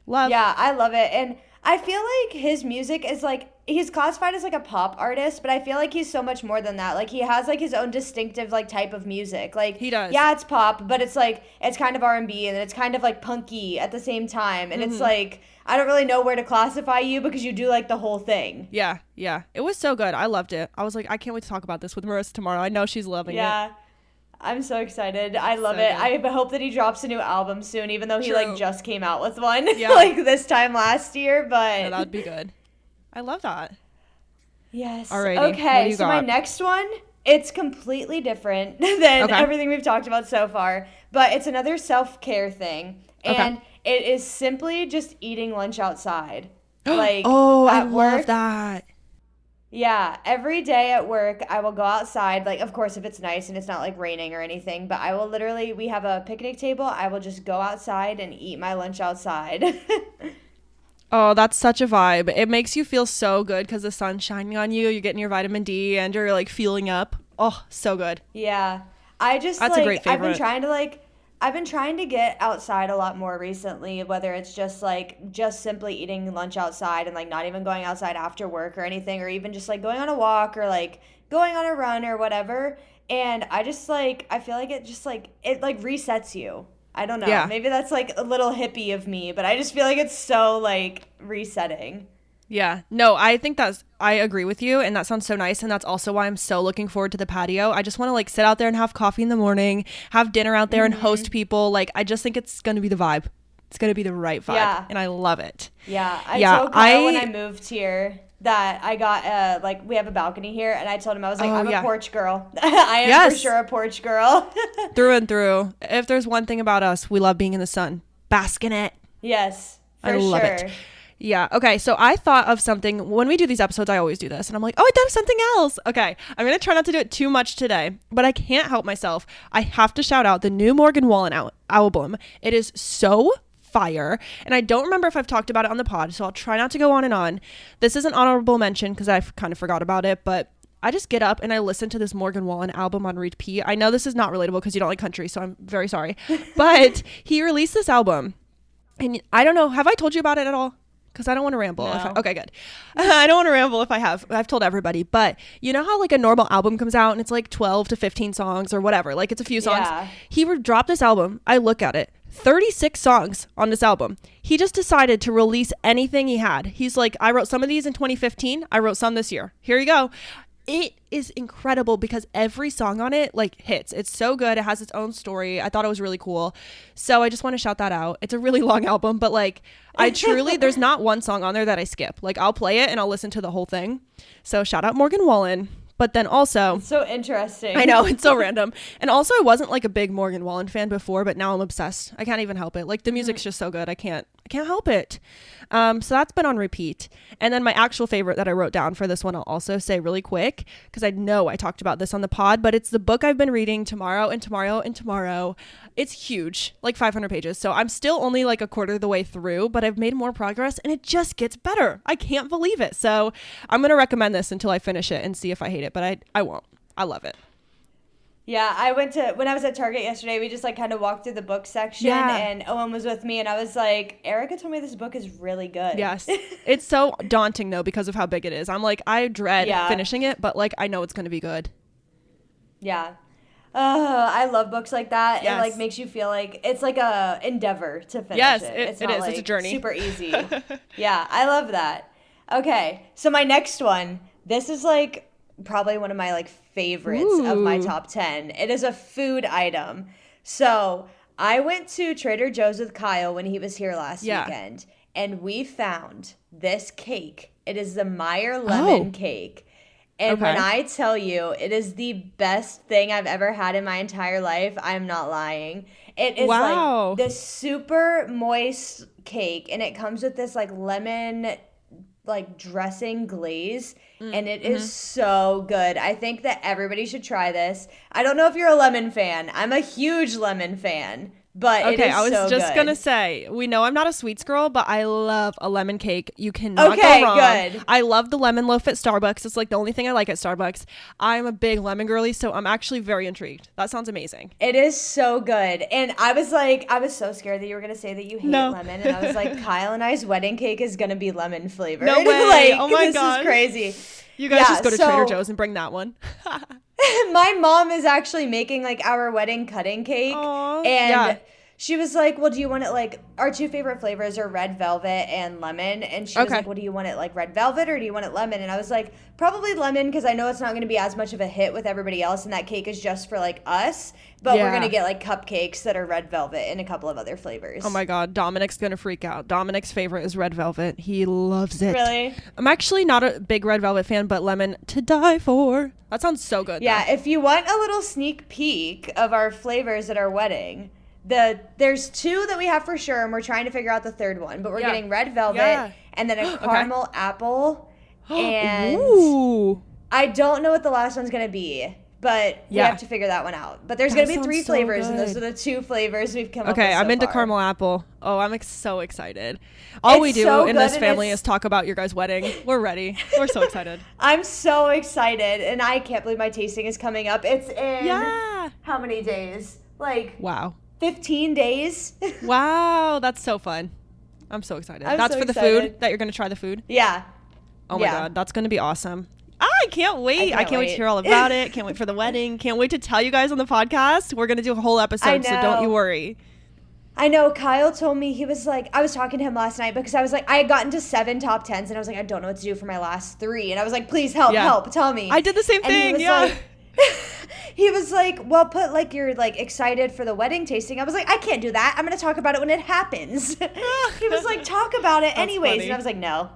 Love. Yeah, I love it. And I feel like his music is like, he's classified as like a pop artist, but I feel like he's so much more than that. Like he has like his own distinctive like type of music. Like he does. Yeah, it's pop, but it's like, it's kind of R&B and it's kind of like punky at the same time. And it's like, I don't really know where to classify you because you do like the whole thing. Yeah. It was so good. I loved it. I was like, I can't wait to talk about this with Marissa tomorrow. I know she's loving it. Yeah. I'm so excited. I love it. Good. I hope that he drops a new album soon, even though he like just came out with one like this time last year. But yeah, that'd be good. I love that. Yes. Alrighty. Okay. So my next one, it's completely different than everything we've talked about so far, but it's another self-care thing. And it is simply just eating lunch outside. Like, I love that. Yeah, every day at work, I will go outside. Like, of course, if it's nice and it's not like raining or anything, but I will literally, we have a picnic table. I will just go outside and eat my lunch outside. Oh, that's such a vibe. It makes you feel so good because the sun's shining on you. You're getting your vitamin D and you're like feeling up. Oh, so good. Yeah. That's a great favorite. I've been trying to get outside a lot more recently, whether it's just simply eating lunch outside and like not even going outside after work or anything, or even just like going on a walk or like going on a run or whatever. And I just like, I feel like it just like, it like resets you. I don't know. Yeah. Maybe that's like a little hippie of me, but I just feel like it's so like resetting. Yeah. No, I agree with you. And that sounds so nice. And that's also why I'm so looking forward to the patio. I just want to like sit out there and have coffee in the morning, have dinner out there and host people. Like, I just think it's going to be the vibe. It's going to be the right vibe. Yeah. And I love it. Yeah. I told Kyle when I moved here that I got, like, we have a balcony here. And I told him, I was like, I'm a porch girl. I am for sure a porch girl. Through and through. If there's one thing about us, we love being in the sun. Bask in it. Yes. I love it. Yeah. Okay. So I thought of something. When we do these episodes, I always do this. And I'm like, oh, I thought of something else. Okay. I'm going to try not to do it too much today, but I can't help myself. I have to shout out the new Morgan Wallen album. It is so fire. And I don't remember if I've talked about it on the pod, so I'll try not to go on and on. This is an honorable mention because I kind of forgot about it, but I just get up and I listen to this Morgan Wallen album on repeat. I know this is not relatable because you don't like country, so I'm very sorry. But he released this album. And I don't know. Have I told you about it at all? Because I don't want to ramble. No. Okay, good. I don't want to ramble if I have. I've told everybody. But you know how like a normal album comes out and it's like 12 to 15 songs or whatever. Like it's a few songs. Yeah. He dropped this album. I look at it. 36 songs on this album. He just decided to release anything he had. He's like, I wrote some of these in 2015. I wrote some this year. Here you go. It is incredible because every song on it like hits. It's so good. It has its own story. I thought it was really cool. So I just want to shout that out. It's a really long album, but like I truly, there's not one song on there that I skip. Like I'll play it and I'll listen to the whole thing. So shout out Morgan Wallen. But then also, it's so interesting. I know, it's so random. And also I wasn't like a big Morgan Wallen fan before, but now I'm obsessed. I can't even help it. Like the music's just so good. I can't help it. So that's been on repeat. And then my actual favorite that I wrote down for this one, I'll also say really quick, because I know I talked about this on the pod, but it's the book I've been reading Tomorrow and Tomorrow and Tomorrow. It's huge, like 500 pages. So I'm still only like a quarter of the way through, but I've made more progress and it just gets better. I can't believe it. So I'm going to recommend this until I finish it and see if I hate it, but I won't. I love it. Yeah, when I was at Target yesterday, we just like kind of walked through the book section and Owen was with me and I was like, Arika told me this book is really good. Yes. It's so daunting though because of how big it is. I'm like, I dread finishing it, but like I know it's going to be good. Yeah. I love books like that. Yes. It like makes you feel like it's like a endeavor to finish it. It's it not is. Like it's a journey. Super easy. Yeah, I love that. Okay, so my next one. This is like probably one of my like favorites of my top 10. It is a food item. So I went to Trader Joe's with Kyle when he was here last weekend, and we found this cake. It is the Meyer lemon cake. And when I tell you it is the best thing I've ever had in my entire life, I'm not lying. It is like this super moist cake, and it comes with this like lemon like dressing glaze, and it is so good. I think that everybody should try this. I don't know if you're a lemon fan. I'm a huge lemon fan. But it is I was so just going to say, we know I'm not a sweets girl, but I love a lemon cake. You cannot go wrong. Good. I love the lemon loaf at Starbucks. It's like the only thing I like at Starbucks. I'm a big lemon girly, so I'm actually very intrigued. That sounds amazing. It is so good. And I was so scared that you were going to say that you hate lemon. And I was like, Kyle and I's wedding cake is going to be lemon flavored. No way. Oh my God. This is crazy. You guys just go to Trader Joe's and bring that one. My mom is actually making like our wedding cutting cake. Aww. And she was like, well, do you want it like, our two favorite flavors are red velvet and lemon. And she was like, well, do you want it like red velvet or do you want it lemon? And I was like, probably lemon, because I know it's not going to be as much of a hit with everybody else. And that cake is just for like us. But we're going to get like cupcakes that are red velvet and a couple of other flavors. Oh my God. Dominic's going to freak out. Dominic's favorite is red velvet. He loves it. Really? I'm actually not a big red velvet fan, but lemon to die for. That sounds so good. Yeah. If you want a little sneak peek of our flavors at our wedding, there's two that we have for sure, and we're trying to figure out the third one. But we're getting red velvet and then a caramel apple. And I don't know what the last one's going to be, but we have to figure that one out. But there's going to be 3 flavors, and those are the 2 flavors we've come up with so I'm into far. Caramel apple. Oh, I'm so excited. All we do in this family is talk about your guys' wedding. We're ready. We're so excited. I'm so excited, and I can't believe my tasting is coming up. It's in how many days? Like 15 days. Wow, that's so fun. I'm so excited. That's so for the food that you're going to try the food? Yeah. Oh my God, that's going to be awesome. I can't wait. I can't wait to hear all about it. Can't wait for the wedding. Can't wait to tell you guys on the podcast. We're going to do a whole episode, so don't you worry. I know. Kyle told me, he was like, I was talking to him last night because I was like, I had gotten to 7 top 10s and I was like, I don't know what to do for my last 3. And I was like, please help, tell me. I did the same thing. He was like, well, put like you're like excited for the wedding tasting. I was like, I can't do that. I'm going to talk about it when it happens. He was like, talk about it anyways. Funny. And I was like, no.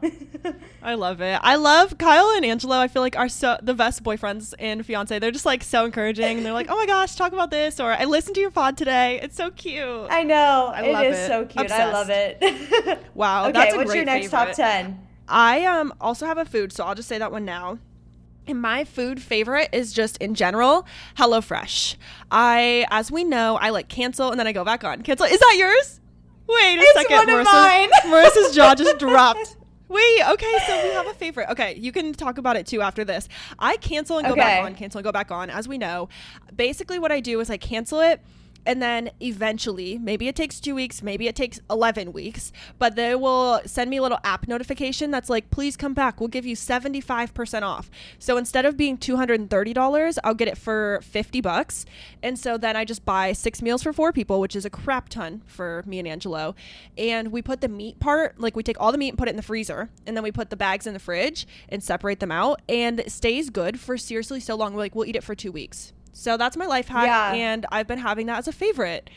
I love it. I love Kyle and Angelo. I feel like are so the best boyfriends and fiance. They're just like so encouraging. And they're like, oh my gosh, talk about this. Or I listened to your pod today. It's so cute. I know. It is so cute. Obsessed. I love it. Wow. Okay, that's a what's great your next favorite. top 10? I also have a food, so I'll just say that one now. And my food favorite is just in general, HelloFresh. As we know, I like cancel and then I go back on. Cancel. Is that yours? Wait a second, one Marissa. Of mine. Marissa's jaw just dropped. Wait, okay, so we have a favorite. Okay, you can talk about it too after this. I cancel and go back on, cancel and go back on, as we know. Basically what I do is I cancel it, and then eventually, maybe it takes 2 weeks, maybe it takes 11 weeks, but they will send me a little app notification that's like, please come back. We'll give you 75% off. So instead of being $230, I'll get it for $50. And so then I just buy 6 meals for 4 people, which is a crap ton for me and Angelo. And we put the meat part, like we take all the meat and put it in the freezer. And then we put the bags in the fridge and separate them out. And it stays good for seriously so long. We'll eat it for 2 weeks. So that's my life hack, and I've been having that as a favorite.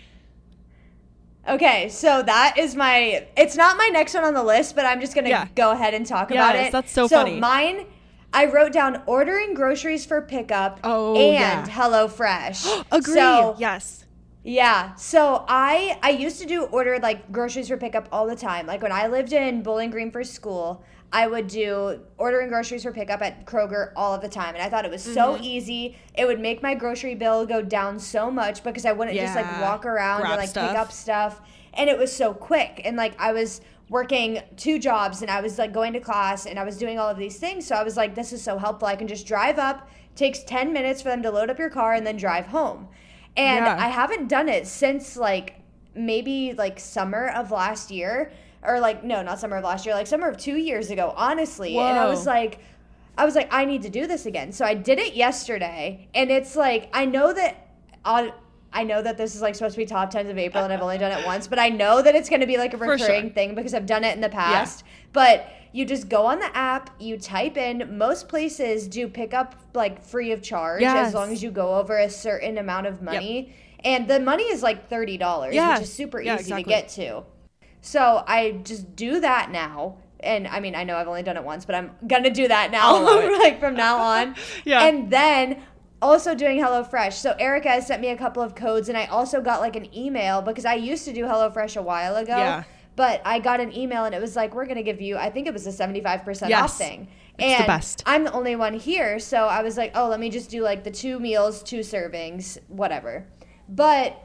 Okay, so that is it's not my next one on the list, but I'm just going to go ahead and talk about it. That's so funny. So mine, I wrote down ordering groceries for pickup and HelloFresh. Agree. So, yes. Yeah. So I used to order like groceries for pickup all the time. Like when I lived in Bowling Green for school, I would do ordering groceries for pickup at Kroger all of the time. And I thought it was so easy. It would make my grocery bill go down so much because I wouldn't just like walk around and like pick up stuff. And it was so quick. And like I was working 2 jobs and I was like going to class and I was doing all of these things. So I was like, this is so helpful. I can just drive up. Takes 10 minutes for them to load up your car and then drive home. And I haven't done it since like maybe like summer of last year. Or like, no, not summer of last year, like summer of 2 years ago, honestly. Whoa. And I was like, I was like, I need to do this again. So I did it yesterday, and it's like, I know that this is like supposed to be top 10s of April, and I've only done it once, but I know that it's going to be like a recurring thing because I've done it in the past. Yeah. But you just go on the app, you type in, most places do pick up like free of charge as long as you go over a certain amount of money. Yep. And the money is like $30, which is super easy to get to. So I just do that now. And I mean, I know I've only done it once, but I'm going to do that now, like from now on. And then also doing HelloFresh. So Arika has sent me a couple of codes, and I also got like an email because I used to do HelloFresh a while ago. Yeah. But I got an email, and it was like, we're going to give you, I think it was a 75% off thing. It's the best. I'm the only one here. So I was like, oh, let me just do like the 2 meals, 2 servings, whatever. But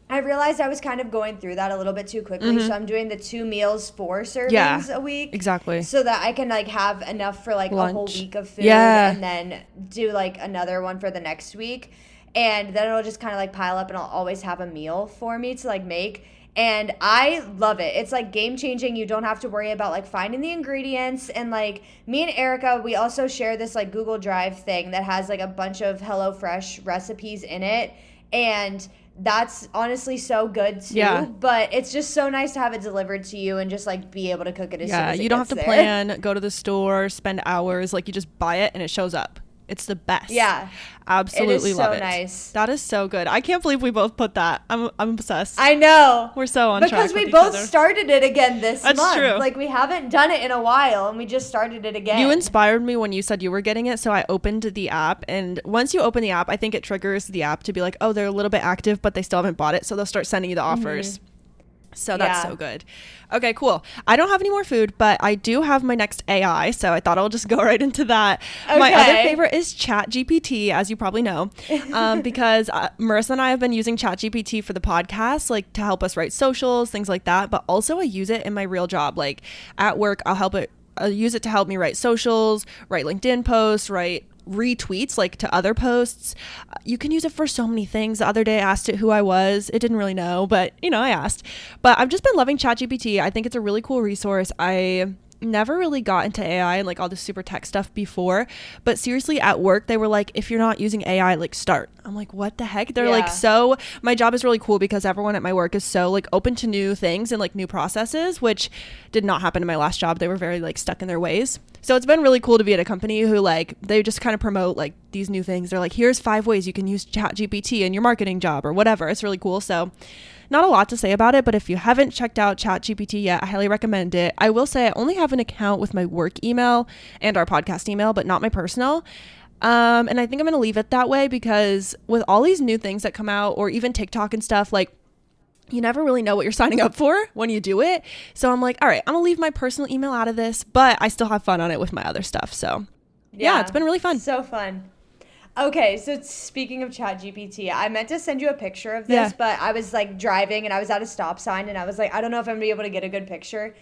I realized I was kind of going through that a little bit too quickly. So I'm doing the 2 meals, 4 servings a week. Exactly. So that I can like have enough for like lunch. A whole week of food and then do like another one for the next week. And then it'll just kind of like pile up, and I'll always have a meal for me to like make. And I love it. It's like game changing. You don't have to worry about like finding the ingredients. And like me and Arika, we also share this like Google Drive thing that has like a bunch of HelloFresh recipes in it. And that's honestly so good too. Yeah. But it's just so nice to have it delivered to you and just like be able to cook it as soon as it you don't have to there. Plan, go to the store, spend hours. Like you just buy it and it shows up. It's the best. Yeah. Absolutely love it. It is so nice. That is so good. I can't believe we both put that. I'm obsessed. I know. We're so on track because we with both each other. Started it again this month. That's true. Like we haven't done it in a while, and we just started it again. You inspired me when you said you were getting it, so I opened the app, and once you open the app, I think it triggers the app to be like, oh, they're a little bit active, but they still haven't bought it, so they'll start sending you the offers. So that's so good. Okay, cool. I don't have any more food, but I do have my next AI, so I thought I'll just go right into that. Okay. My other favorite is ChatGPT, as you probably know, because Marissa and I have been using ChatGPT for the podcast, like to help us write socials, things like that, but also I use it in my real job. Like at work, I'll use it to help me write socials, write LinkedIn posts, write retweets like to other posts. You can use it for so many things. The other day I asked it who I was. It didn't really know, but I asked. But I've just been loving ChatGPT. I think it's a really cool resource. I never really got into AI and like all this super tech stuff before, but seriously at work they were like, if you're not using AI, like start. I'm like, what the heck? They're like, so my job is really cool because everyone at my work is so like open to new things and like new processes, which did not happen in my last job. They were very like stuck in their ways. So it's been really cool to be at a company who like, they just kind of promote like these new things. They're like, here's 5 ways you can use ChatGPT in your marketing job or whatever. It's really cool. So not a lot to say about it, but if you haven't checked out ChatGPT yet, I highly recommend it. I will say I only have an account with my work email and our podcast email, but not my personal. And I think I'm going to leave it that way because with all these new things that come out, or even TikTok and stuff, like you never really know what you're signing up for when you do it. So I'm like, all right, I'm going to leave my personal email out of this, but I still have fun on it with my other stuff. So yeah, it's been really fun. So fun. Okay, so speaking of ChatGPT, I meant to send you a picture of this, but I was like driving and I was at a stop sign and I was like, I don't know if I'm gonna be able to get a good picture.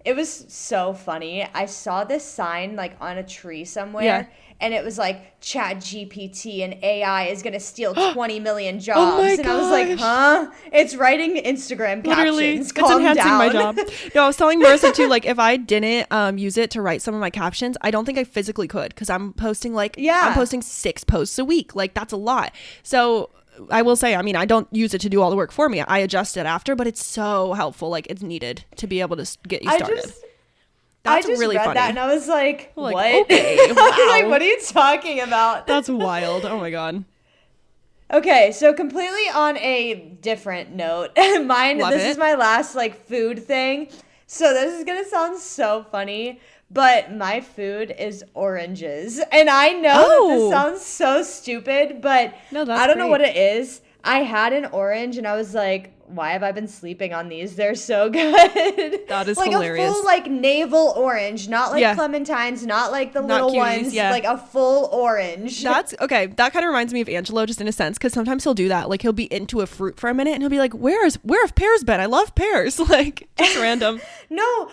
It was so funny. I saw this sign like on a tree somewhere and it was like ChatGPT and AI is gonna steal 20 million jobs. Oh my and gosh. I was like, huh? It's writing Instagram Literally, captions. Calm it's enhancing down. my job. No, I was telling Marissa too, like if I didn't use it to write some of my captions, I don't think I physically could because I'm posting I'm posting 6 posts a week. Like that's a lot. So I will say, I mean, I don't use it to do all the work for me. I adjust it after, but it's so helpful. Like it's needed to be able to get you started. I just really read funny. That and I was like, what? Okay, wow. I was like, what are you talking about? That's wild. Oh my God. Okay, so completely on a different note, this is my last like food thing. So this is going to sound so funny, but my food is oranges. And I know that this sounds so stupid, but I don't know what it is. I had an orange and I was like, why have I been sleeping on these? They're so good. That is like hilarious. A full like navel orange, not like clementines, not like the little cuties, ones, like a full orange. That's okay. That kind of reminds me of Angelo just in a sense, because sometimes he'll do that. Like he'll be into a fruit for a minute and he'll be like, where have pears been? I love pears. Like just random. No.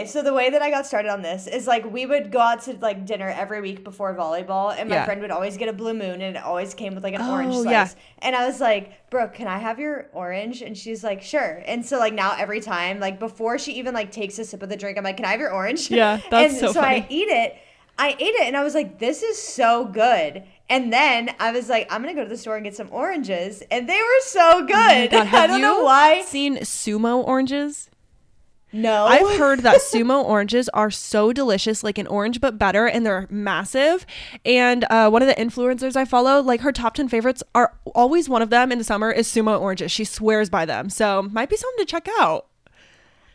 So the way that I got started on this is like we would go out to like dinner every week before volleyball and my friend would always get a Blue Moon and it always came with like an orange slice. Yeah. And I was like, Brooke, can I have your orange? And she's like, sure. And so like now every time, like before she even like takes a sip of the drink, I'm like, can I have your orange? Yeah, that's so funny. I eat it. I ate it and I was like, this is so good. And then I was like, I'm going to go to the store and get some oranges. And they were so good. Oh God, I don't know why. Seen Sumo oranges? No. I've heard that Sumo oranges are so delicious, like an orange but better, and they're massive. And one of the influencers I follow, like her top 10 favorites are always one of them in the summer is Sumo oranges. She swears by them. So might be something to check out.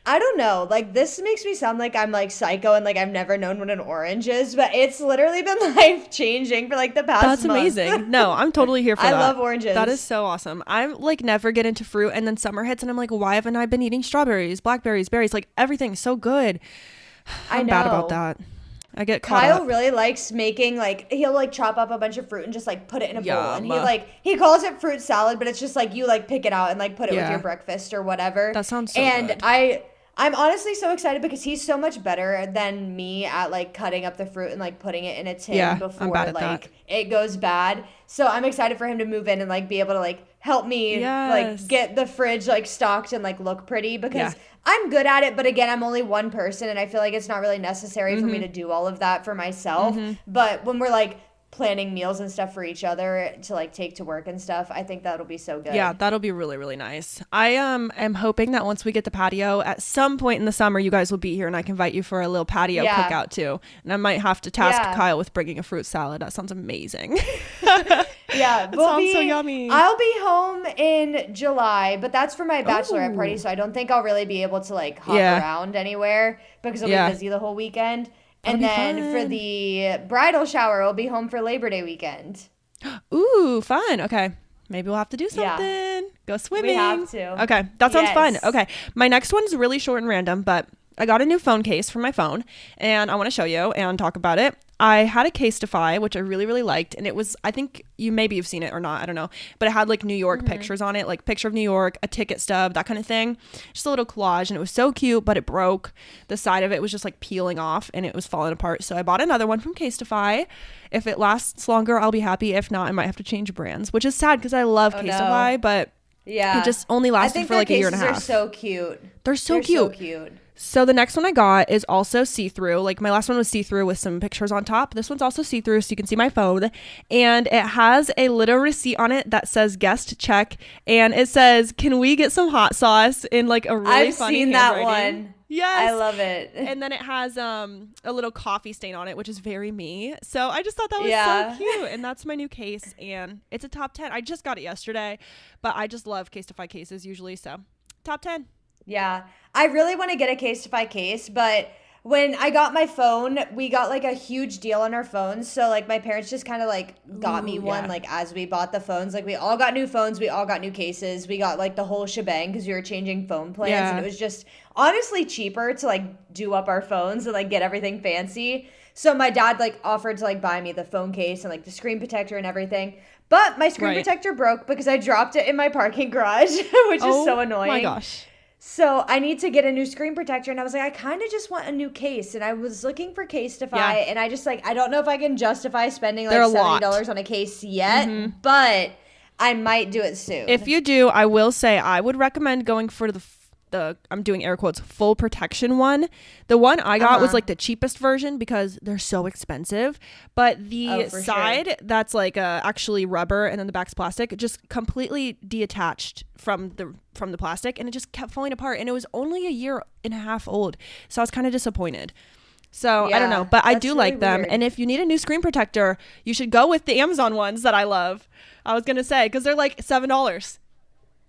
I don't know. Like, this makes me sound like I'm, like, psycho and, like, I've never known what an orange is. But it's literally been life-changing for, like, the past month. That's amazing. No, I'm totally here for that. I love oranges. That is so awesome. I'm, like, never get into fruit. And then summer hits and I'm like, why haven't I been eating strawberries, blackberries, berries? Like, everything's so good. I'm bad about that. I get caught Kyle up. really likes making, like, he'll, like, chop up a bunch of fruit and just, like, put it in a bowl. And he calls it fruit salad, but it's just, like, you, like, pick it out and, like, put it with your breakfast or whatever. That sounds so good. And I'm honestly so excited because he's so much better than me at, like, cutting up the fruit and, like, putting it in a tin before, like, it goes bad. So I'm excited for him to move in and, like, be able to, like, help me, like, get the fridge, like, stocked and, like, look pretty because I'm good at it. But, again, I'm only one person and I feel like it's not really necessary for me to do all of that for myself. But when we're, like, planning meals and stuff for each other to like take to work and stuff, I think that'll be so good. Yeah, that'll be really, really nice. I am hoping that once we get the patio at some point in the summer, you guys will be here and I can invite you for a little patio cookout too. And I might have to task Kyle with bringing a fruit salad. That sounds amazing. Yeah, it sounds so yummy. I'll be home in July, but that's for my bachelorette party, so I don't think I'll really be able to like hop around anywhere because I'll be busy the whole weekend. And then for the bridal shower, I'll be home for Labor Day weekend. Ooh, fun. Okay. Maybe we'll have to do something. Yeah. Go swimming. We have to. Okay. That sounds fun. Okay. My next one's really short and random, but I got a new phone case for my phone and I want to show you and talk about it. I had a Casetify, which I really, really liked. And it was, I think you've seen it or not. I don't know. But it had like New York pictures on it, like picture of New York, a ticket stub, that kind of thing. Just a little collage. And it was so cute, but it broke. The side of it was just like peeling off and it was falling apart. So I bought another one from Casetify. If it lasts longer, I'll be happy. If not, I might have to change brands, which is sad because I love Casetify, but it just only lasted for like a year and a half. I think their cases are so cute. They're so cute. So the next one I got is also see-through. Like my last one was see-through with some pictures on top. This one's also see-through so you can see my phone. And it has a little receipt on it that says guest check. And it says, can we get some hot sauce in like a really funny handwriting. I've seen that one. Yes. I love it. And then it has a little coffee stain on it, which is very me. So I just thought that was so cute. And that's my new case. And it's a top 10. I just got it yesterday. But I just love Casetify cases usually. So top 10. Yeah, I really want to get a Casetify case, but when I got my phone, we got like a huge deal on our phones. So like my parents just kind of like got me one like as we bought the phones. Like we all got new phones, we all got new cases, we got like the whole shebang because we were changing phone plans and it was just honestly cheaper to like do up our phones and like get everything fancy. So my dad like offered to like buy me the phone case and like the screen protector and everything. But my screen protector broke because I dropped it in my parking garage, which is so annoying. Oh my gosh. So I need to get a new screen protector. And I was like, I kind of just want a new case. And I was looking for Casetify. And I just like, I don't know if I can justify spending like $70 on a case yet. But I might do it soon. If you do, I will say I would recommend going for the I'm doing air quotes, full protection one. The one I got was like the cheapest version because they're so expensive. But the side that's like actually rubber and then the back's plastic just completely detached from the plastic and it just kept falling apart. And it was only a year and a half old. So I was kind of disappointed. So I don't know, but I do really like them. Weird. And if you need a new screen protector, you should go with the Amazon ones that I love. I was going to say, because they're like $7.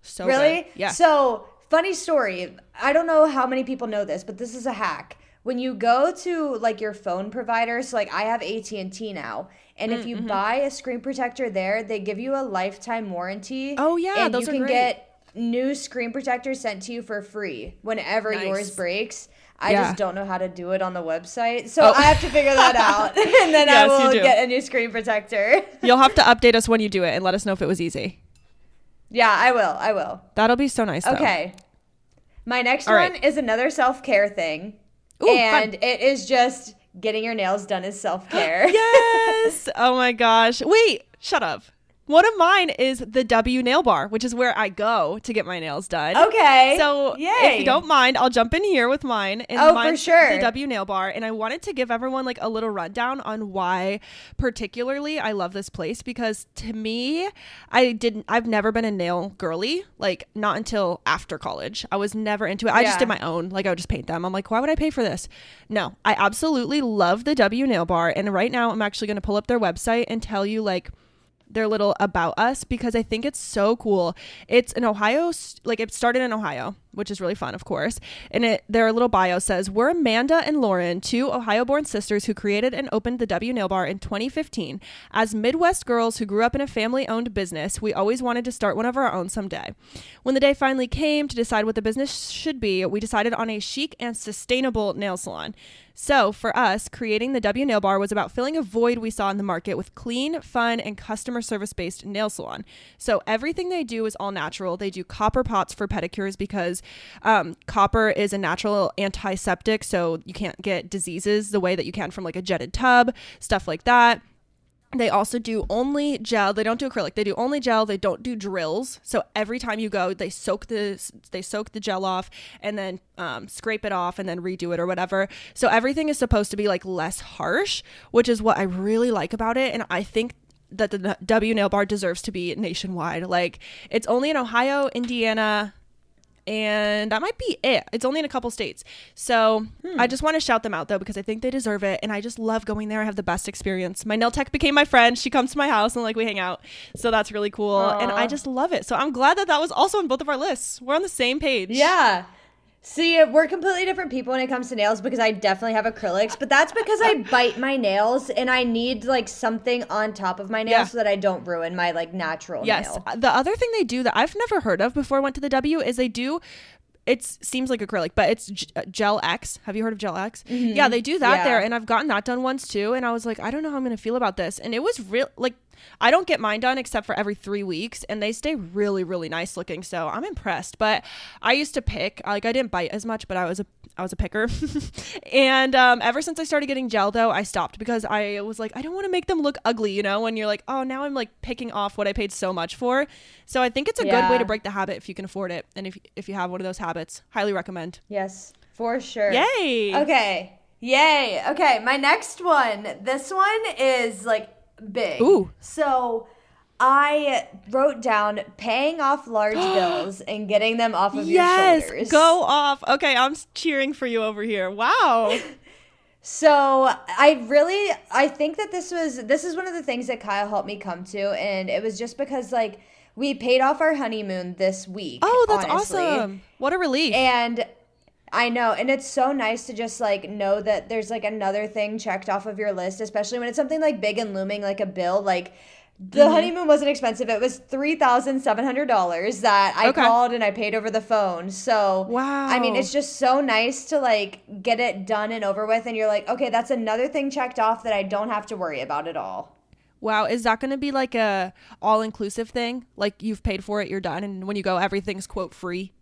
So really? Good. Yeah. So funny story. I don't know how many people know this, but this is a hack. When you go to like your phone provider, so like I have AT&T now, and if you buy a screen protector there, they give you a lifetime warranty. Oh yeah, and those you are can great. Get new screen protectors sent to you for free whenever yours breaks. I just don't know how to do it on the website, so I have to figure that out, and then I will get a new screen protector. You'll have to update us when you do it and let us know if it was easy. Yeah, I will. That'll be so nice, though. Okay. My next one is another self-care thing. Ooh, and fun. It is just getting your nails done is self-care. Yes. Oh my gosh. Wait, shut up. One of mine is the W Nail Bar, which is where I go to get my nails done. Okay. So if you don't mind, I'll jump in here with mine. And for sure. The W Nail Bar. And I wanted to give everyone like a little rundown on why particularly I love this place, because to me, I've never been a nail girly, like not until after college. I was never into it. I just did my own. Like I would just paint them. I'm like, why would I pay for this? No, I absolutely love the W Nail Bar. And right now I'm actually going to pull up their website and tell you like their little about us, because I think it's so cool. It's in Ohio, like it started in Ohio, which is really fun, of course. And their little bio says, we're Amanda and Lauren, two Ohio-born sisters who created and opened the W Nail Bar in 2015. As Midwest girls who grew up in a family-owned business, we always wanted to start one of our own someday. When the day finally came to decide what the business should be, we decided on a chic and sustainable nail salon. So for us, creating the W Nail Bar was about filling a void we saw in the market with clean, fun, and customer service-based nail salon. So everything they do is all natural. They do copper pots for pedicures because copper is a natural antiseptic, so you can't get diseases the way that you can from like a jetted tub, stuff like that. They also do only gel. They don't do acrylic. They do only gel. They don't do drills. So every time you go, they soak the gel off and then scrape it off and then redo it or whatever. So everything is supposed to be like less harsh, which is what I really like about it. And I think that the W Nail Bar deserves to be nationwide. Like it's only in Ohio, Indiana, and that might be it. It's only in a couple states. So I just want to shout them out though, because I think they deserve it. And I just love going there. I have the best experience. My nail tech became my friend. She comes to my house and like we hang out. So that's really cool. Aww. And I just love it. So I'm glad that was also on both of our lists. We're on the same page. Yeah. See, we're completely different people when it comes to nails, because I definitely have acrylics, but that's because I bite my nails and I need like something on top of my nails so that I don't ruin my like natural nail. The other thing they do that I've never heard of before I went to the W is they do, it seems like acrylic, but it's Gel X. Have you heard of Gel X? Mm-hmm. Yeah, they do that there, and I've gotten that done once too, and I was like, I don't know how I'm going to feel about this. And it was real, like, I don't get mine done except for every 3 weeks, and they stay really, really nice looking. So I'm impressed. But I used to pick, like I didn't bite as much, but I was a picker. And ever since I started getting gel though, I stopped, because I was like, I don't want to make them look ugly, you know, when you're like, oh, now I'm like picking off what I paid so much for. So I think it's a good way to break the habit if you can afford it. And if you have one of those habits, highly recommend. Yes, for sure. Yay. Okay. Yay. Okay. My next one. This one is like big. Ooh. So I wrote down paying off large bills and getting them off of your shoulders. Yes, go off. Okay, I'm cheering for you over here. Wow. So I think that this is one of the things that Kyle helped me come to, and it was just because like we paid off our honeymoon this week. Oh, that's awesome. What a relief. And I know, and it's so nice to just like know that there's like another thing checked off of your list, especially when it's something like big and looming like a bill. Like the honeymoon wasn't expensive. It was $3,700 that I called and I paid over the phone. So wow. I mean, it's just so nice to like get it done and over with, and you're like, okay, that's another thing checked off that I don't have to worry about at all. Wow, is that going to be like a all-inclusive thing? Like you've paid for it, you're done, and when you go, everything's quote free?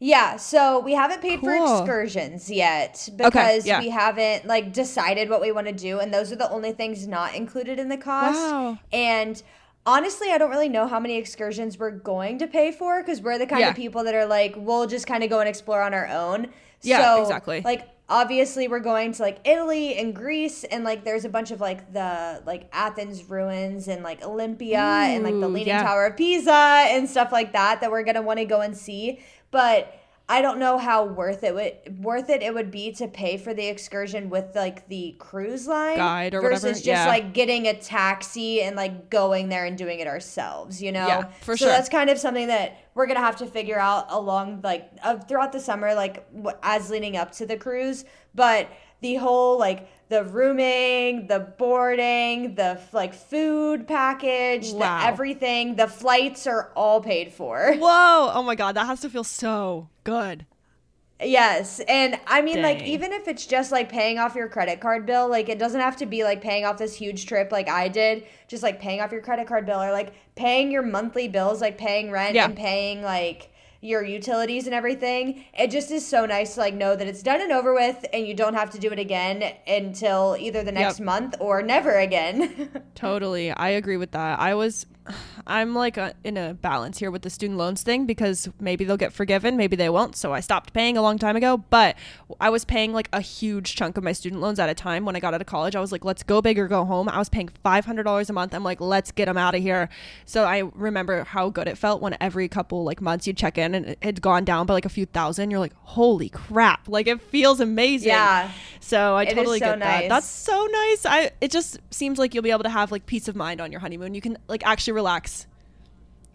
Yeah, so we haven't paid for excursions yet because we haven't like decided what we want to do, and those are the only things not included in the cost. Wow. And honestly, I don't really know how many excursions we're going to pay for, because we're the kind of people that are like, we'll just kind of go and explore on our own. Yeah, so, exactly. Like obviously we're going to like Italy and Greece, and like there's a bunch of like the like Athens ruins and like Olympia and like the Leaning Tower of Pisa and stuff like that we're going to want to go and see. But I don't know how worth it would be to pay for the excursion with like the cruise line guide or versus whatever. Just like getting a taxi and like going there and doing it ourselves, you know? Yeah, for sure. So that's kind of something that we're going to have to figure out along like throughout the summer, like as leading up to the cruise. But the whole like the rooming, the boarding, the like food package, the everything, the flights are all paid for. Whoa. Oh my God. That has to feel so good. Yes. And I mean, like, even if it's just like paying off your credit card bill, like it doesn't have to be like paying off this huge trip like I did, just like paying off your credit card bill or like paying your monthly bills, like paying rent and paying like your utilities and everything. It just is so nice to like know that it's done and over with, and you don't have to do it again until either the next month or never again. Totally. I agree with that. I'm like in a balance here with the student loans thing, because maybe they'll get forgiven, maybe they won't. So I stopped paying a long time ago, but I was paying like a huge chunk of my student loans at a time. When I got out of college, I was like, let's go big or go home. I was paying $500 a month. I'm like, let's get them out of here. So I remember how good it felt when every couple like months you'd check in and it had gone down by like a few thousand. You're like, holy crap. Like, it feels amazing. Yeah. So I totally get nice. that. That's so nice. It just seems like you'll be able to have like peace of mind on your honeymoon. You can like actually relax.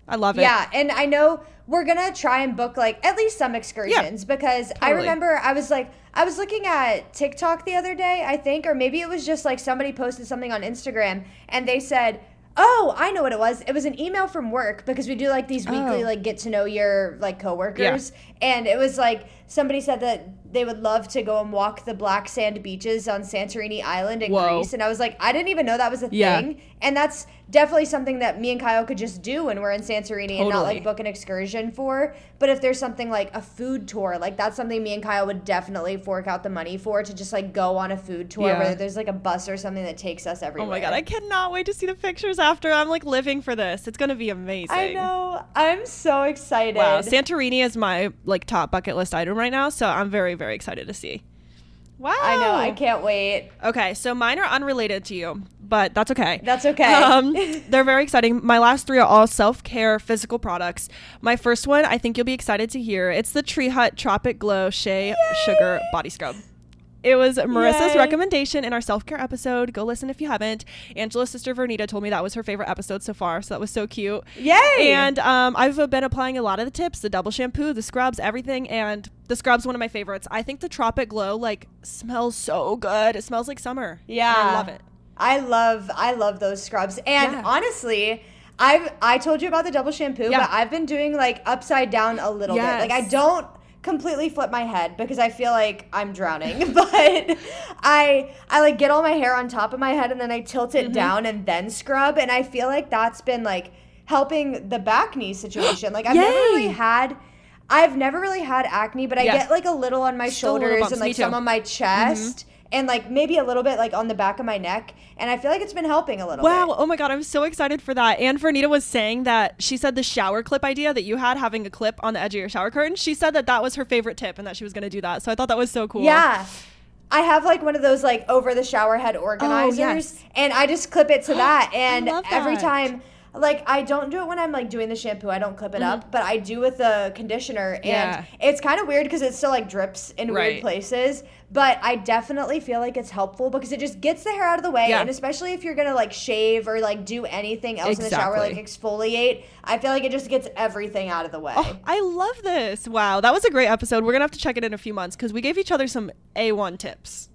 I love it. Yeah, and I know we're gonna try and book like at least some excursions, because totally. I remember I was looking at TikTok the other day, I think, or maybe it was just like somebody posted something on Instagram and they said, oh, I know what it was. It was an email from work, because we do like these weekly like get to know your like coworkers, and it was like somebody said that they would love to go and walk the black sand beaches on Santorini Island in Greece. And I was like, I didn't even know that was a thing. And that's definitely something that me and Kyle could just do when we're in Santorini and not like book an excursion for. But if there's something like a food tour, like that's something me and Kyle would definitely fork out the money for, to just like go on a food tour where there's like a bus or something that takes us everywhere. Oh my God, I cannot wait to see the pictures after. I'm like living for this. It's going to be amazing. I know. I'm so excited. Wow. Santorini is my like top bucket list item right now. So I'm very, very excited to see. Wow. I know. I can't wait. Okay. So mine are unrelated to you, but that's okay. That's okay. They're very exciting. My last three are all self-care physical products. My first one, I think you'll be excited to hear. It's the Tree Hut Tropic Glow Shea Sugar Body Scrub. It was Marissa's recommendation in our self-care episode. Go listen if you haven't. Angela's sister Vernita told me that was her favorite episode so far, so that was so cute. Yay! And I've been applying a lot of the tips, the double shampoo, the scrubs, everything, and the scrub's one of my favorites. I think the Tropic Glow like smells so good. It smells like summer. Yeah. And I love it. I love those scrubs. And honestly, I told you about the double shampoo, but I've been doing like upside down a little bit. Like I don't completely flip my head because I feel like I'm drowning, but I like get all my hair on top of my head and then I tilt it down and then scrub, and I feel like that's been like helping the back knee situation. Like I've never really had acne, but I get like a little on my shoulders and like some on my chest. And like maybe a little bit like on the back of my neck. And I feel like it's been helping a little bit. Wow. Oh my God. I'm so excited for that. And Vernita was saying that she said the shower clip idea that you had, having a clip on the edge of your shower curtain, she said that that was her favorite tip and that she was going to do that. So I thought that was so cool. Yeah. I have like one of those like over the shower head organizers and I just clip it to that. And every time, like I don't do it when I'm like doing the shampoo. I don't clip it up, but I do with the conditioner. And it's kind of weird because it still like drips in weird places. But I definitely feel like it's helpful because it just gets the hair out of the way. And especially if you're going to like shave or like do anything else in the shower, like exfoliate, I feel like it just gets everything out of the way. Oh, I love this. Wow. That was a great episode. We're going to have to check it in a few months because we gave each other some A1 tips.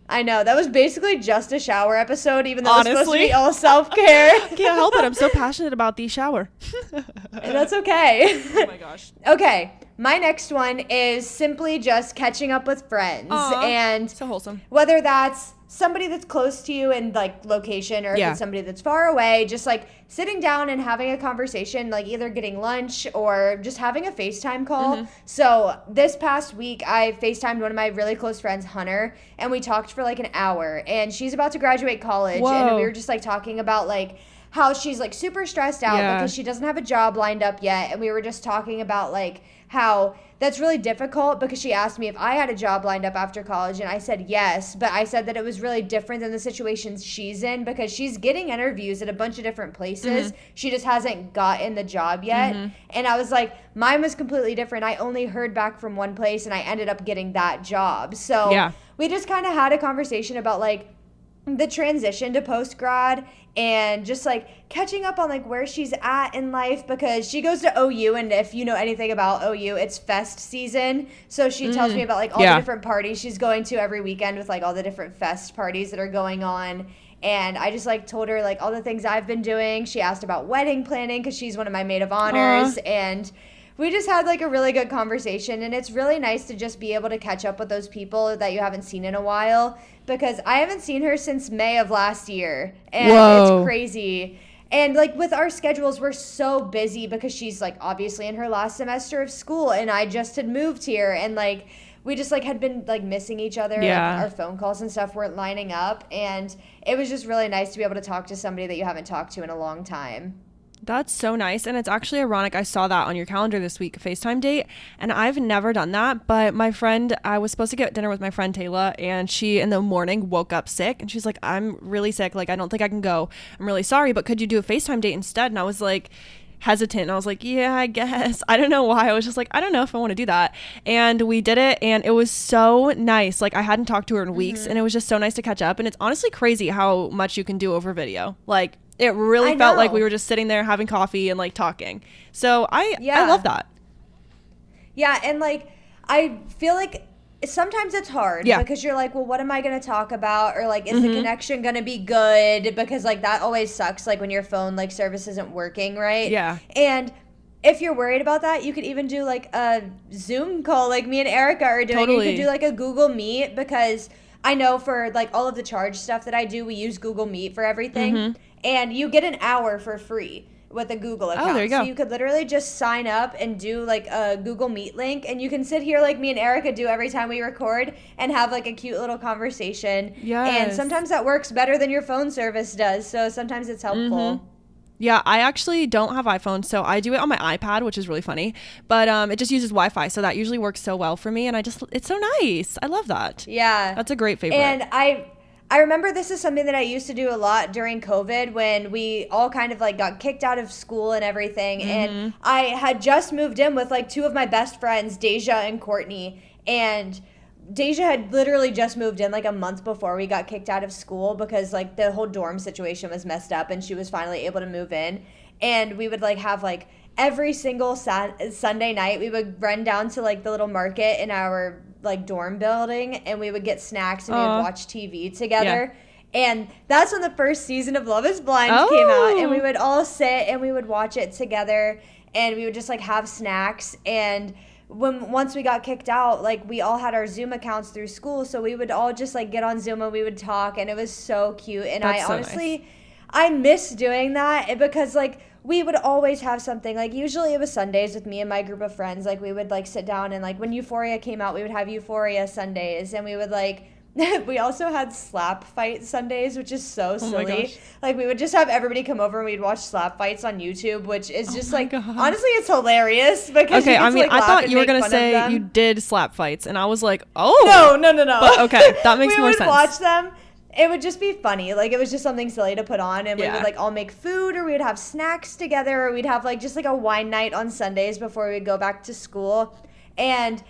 I know. That was basically just a shower episode, even though it's supposed to be all self-care. Can't help it. I'm so passionate about the shower. And that's okay. Oh my gosh. Okay. My next one is simply just catching up with friends. Aww, and so wholesome. Whether that's somebody that's close to you in like location or if it's somebody that's far away, just like sitting down and having a conversation, like either getting lunch or just having a FaceTime call. So this past week I FaceTimed one of my really close friends, Hunter, and we talked for like an hour, and she's about to graduate college. And we were just like talking about like how she's like super stressed out because she doesn't have a job lined up yet. And we were just talking about like how that's really difficult because she asked me if I had a job lined up after college, and I said yes, but I said that it was really different than the situation she's in because she's getting interviews at a bunch of different places. She just hasn't gotten the job yet. And I was like, mine was completely different. I only heard back from one place and I ended up getting that job. So we just kind of had a conversation about like the transition to post-grad and just like catching up on like where she's at in life because she goes to OU, and if you know anything about OU, it's fest season. So she tells me about like all the different parties she's going to every weekend with like all the different fest parties that are going on. And I just like told her like all the things I've been doing. She asked about wedding planning because she's one of my maid of honors. And we just had like a really good conversation, and it's really nice to just be able to catch up with those people that you haven't seen in a while because I haven't seen her since May of last year, and it's crazy. And like with our schedules, we're so busy because she's like obviously in her last semester of school, and I just had moved here, and like we just like had been like missing each other. Like, our phone calls and stuff weren't lining up, and it was just really nice to be able to talk to somebody that you haven't talked to in a long time. That's so nice. And it's actually ironic. I saw that on your calendar this week, a FaceTime date. And I've never done that. But I was supposed to get dinner with my friend Taylor, and she in the morning woke up sick. And she's like, I'm really sick. Like, I don't think I can go. I'm really sorry, but could you do a FaceTime date instead? And I was like, hesitant. And I was like, yeah, I guess. I don't know why. I was just like, I don't know if I want to do that. And we did it, and it was so nice. Like, I hadn't talked to her in weeks, and it was just so nice to catch up. And it's honestly crazy how much you can do over video. Like, it really felt like we were just sitting there having coffee and like talking. So I love that. Yeah. And like, I feel like sometimes it's hard because you're like, well, what am I going to talk about? Or like, is the connection going to be good? Because like, that always sucks. Like when your phone like service isn't working, right? Yeah. And if you're worried about that, you could even do like a Zoom call like me and Arika are doing. Totally. You could do like a Google Meet, because I know for like all of the charge stuff that I do, we use Google Meet for everything. And you get an hour for free with a Google account. Oh, there you go. So you could literally just sign up and do like a Google Meet link, and you can sit here like me and Arika do every time we record and have like a cute little conversation. Yes. And sometimes that works better than your phone service does. So sometimes it's helpful. Yeah, I actually don't have iPhone, so I do it on my iPad, which is really funny. But it just uses Wi-Fi, so that usually works so well for me. And it's so nice. I love that. Yeah. That's a great favorite. And I remember this is something that I used to do a lot during COVID, when we all kind of like got kicked out of school and everything. And I had just moved in with like two of my best friends, Deja and Courtney. And Deja had literally just moved in like a month before we got kicked out of school, because like the whole dorm situation was messed up, and she was finally able to move in. And we would like have like every single Sunday night, we would run down to like the little market in our like dorm building, and we would get snacks and we would watch TV together. And that's when the first season of Love is Blind came out, and we would all sit and we would watch it together, and we would just like have snacks. And once we got kicked out, like we all had our Zoom accounts through school, so we would all just like get on Zoom and we would talk, and it was so cute. And I honestly I miss doing that, because like we would always have something. Like usually it was Sundays with me and my group of friends. Like we would like sit down, and like when Euphoria came out, we would have Euphoria Sundays, and we would like we also had slap fight Sundays, which is so silly. Like we would just have everybody come over and we'd watch slap fights on YouTube, which is just like, honestly, it's hilarious, because okay, I mean, I thought you were gonna say you did slap fights, and I was like, oh no. But okay, that makes more sense. We would watch them. It would just be funny. Like, it was just something silly to put on, and we would like all make food, or we would have snacks together, or we'd have like just like a wine night on Sundays before we would go back to school. And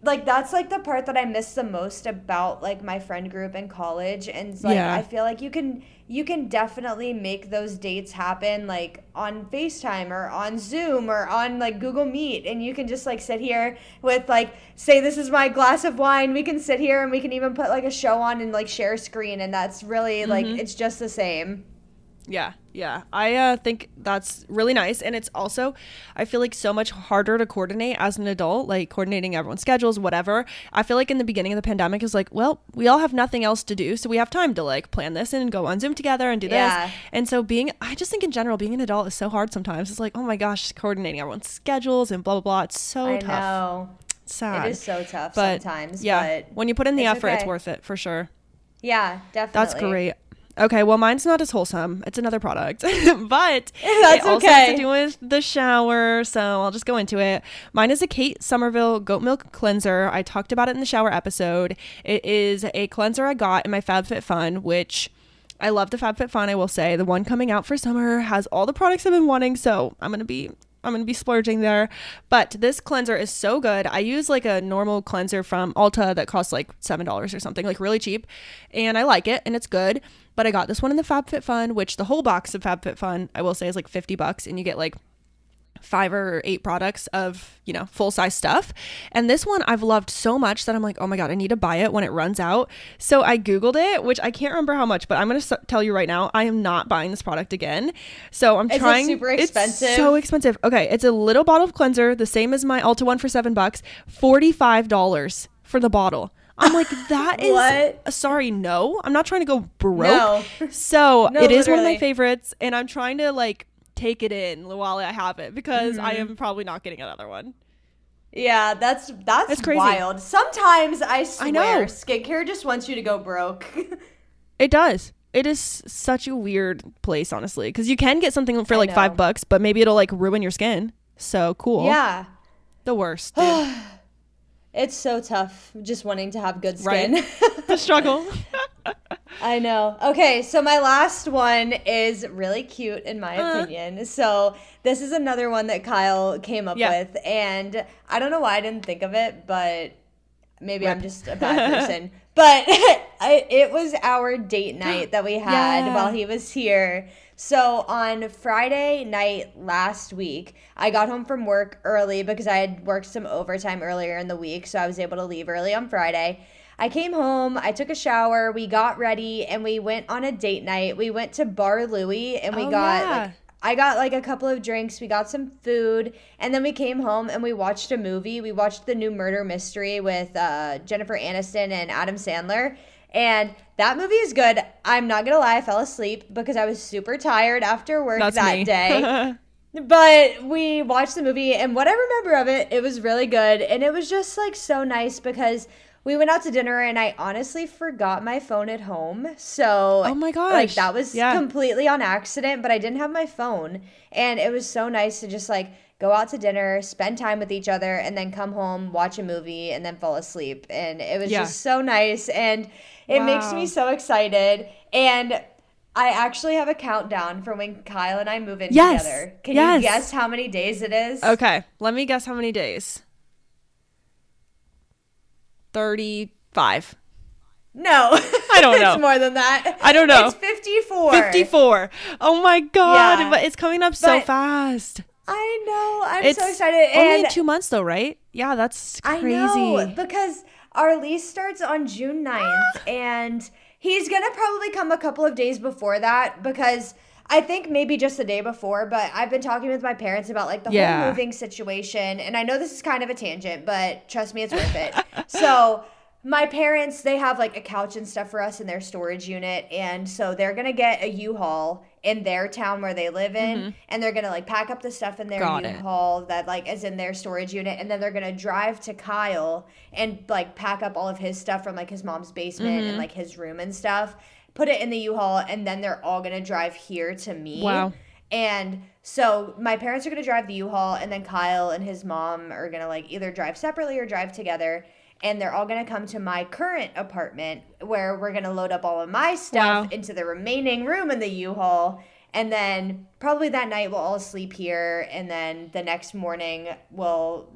like that's like the part that I miss the most about like my friend group in college. And like I feel like you can definitely make those dates happen, like on FaceTime or on Zoom or on like Google Meet, and you can just like sit here with like, say this is my glass of wine, we can sit here and we can even put like a show on and like share a screen, and that's really like it's just the same. Yeah. I think that's really nice. And it's also, I feel like, so much harder to coordinate as an adult, like coordinating everyone's schedules, whatever. I feel like in the beginning of the pandemic is like, well, we all have nothing else to do, so we have time to like plan this and go on Zoom together and do this. And so I just think in general, being an adult is so hard sometimes. It's like, oh my gosh, coordinating everyone's schedules and blah, blah, blah. It's so tough. I know. It's sad. It is so tough sometimes. Yeah. But when you put in the effort, it's worth it for sure. Yeah, definitely. That's great. Okay, well, mine's not as wholesome. It's another product, but it also has to do with the shower, so I'll just go into it. Mine is a Kate Somerville Goat Milk Cleanser. I talked about it in the shower episode. It is a cleanser I got in my FabFitFun, which I love the FabFitFun, I will say. The one coming out for summer has all the products I've been wanting, so I'm going to be splurging there. But this cleanser is so good. I use like a normal cleanser from Ulta that costs like $7 or something, like really cheap. And I like it and it's good. But I got this one in the FabFitFun, which the whole box of FabFitFun, I will say, is like $50, and you get like 5 or 8 products of, full size stuff. And this one I've loved so much that I'm like, oh my God, I need to buy it when it runs out. So I Googled it, which I can't remember how much, but I'm going to tell you right now, I am not buying this product again. So I'm trying. Is it super expensive? It's so expensive. Okay. It's a little bottle of cleanser, the same as my Ulta one for $7, $45 for the bottle. I'm like, that is what? Sorry, no, I'm not trying to go broke. No. So it is one of my favorites, and I'm trying to like take it in while I have it, because I am probably not getting another one. Yeah, that's crazy. Wild. Sometimes I swear skincare just wants you to go broke. It does. it is such a weird place, honestly, because you can get something for like $5, but maybe it'll like ruin your skin. So cool. Yeah. The worst, dude. It's so tough just wanting to have good skin. Right? The struggle. I know. Okay, so my last one is really cute in my opinion. So this is another one that Kyle came up with, and I don't know why I didn't think of it, but maybe I'm just a bad person. But it was our date night that we had while he was here. So on Friday night last week, I got home from work early because I had worked some overtime earlier in the week, so I was able to leave early on Friday. I came home, I took a shower, we got ready, and we went on a date night. We went to Bar Louie, and we I got like a couple of drinks, we got some food, and then we came home and we watched a movie. We watched the new Murder Mystery with Jennifer Aniston and Adam Sandler. And that movie is good. I'm not going to lie, I fell asleep because I was super tired after work that day. But we watched the movie, and what I remember of it, it was really good. And it was just like so nice because we went out to dinner and I honestly forgot my phone at home. So oh my gosh, like that was completely on accident, but I didn't have my phone. And it was so nice to just like go out to dinner, spend time with each other, and then come home, watch a movie, and then fall asleep. And it was just so nice. And it makes me so excited. And I actually have a countdown for when Kyle and I move in together. Can you guess how many days it is? Okay, let me guess how many days. 35. No. I don't know. It's more than that. I don't know. It's 54. 54. Oh my God. But it's coming up so fast. I know. I'm so excited. Only 2 months though, right? Yeah, that's crazy. I know, because our lease starts on June 9th and he's going to probably come a couple of days before that because I think maybe just the day before, but I've been talking with my parents about like the whole moving situation. And I know this is kind of a tangent, but trust me, it's worth it. So my parents, they have like a couch and stuff for us in their storage unit. And so they're going to get a U-Haul in their town where they live in. And they're going to like pack up the stuff in their U-Haul that like is in their storage unit. And then they're going to drive to Kyle and like pack up all of his stuff from like his mom's basement and like his room and stuff. Put it in the U-Haul, and then they're all going to drive here to me. Wow. And so my parents are going to drive the U-Haul, and then Kyle and his mom are going to like either drive separately or drive together. And they're all going to come to my current apartment where we're going to load up all of my stuff into the remaining room in the U-Haul. And then probably that night we'll all sleep here. And then the next morning or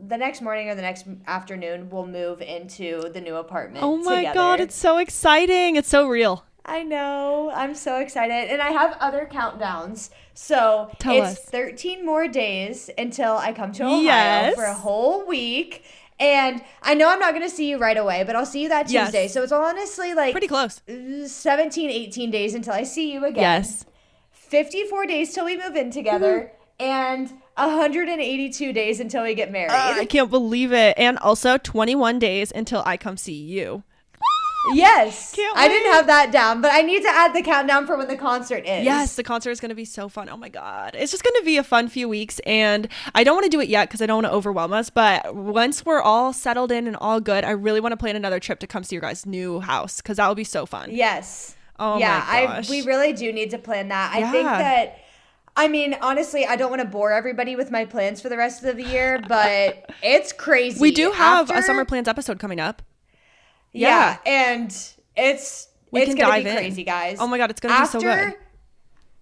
the next afternoon, we'll move into the new apartment together. Oh my together. God, it's so exciting. It's so real. I know. I'm so excited. And I have other countdowns. So it's 13 more days until I come to Ohio for a whole week. And I know I'm not going to see you right away, but I'll see you that Tuesday. Yes. So it's honestly like pretty close. 17, 18 days until I see you again. Yes. 54 days till we move in together. And 182 days until we get married. I can't believe it. And also 21 days until I come see you. Yes. I didn't have that down, but I need to add the countdown for when the concert is. Yes, the concert is going to be so fun. Oh my God. It's just going to be a fun few weeks, and I don't want to do it yet because I don't want to overwhelm us, but once we're all settled in and all good, I really want to plan another trip to come see your guys' new house because that would be so fun. Yes. Oh my gosh. We really do need to plan that. I think that, I mean, honestly, I don't want to bore everybody with my plans for the rest of the year, but it's crazy. We do have a summer plans episode coming up. Yeah, and it's going to be crazy, guys. Oh my God, it's going to be so good.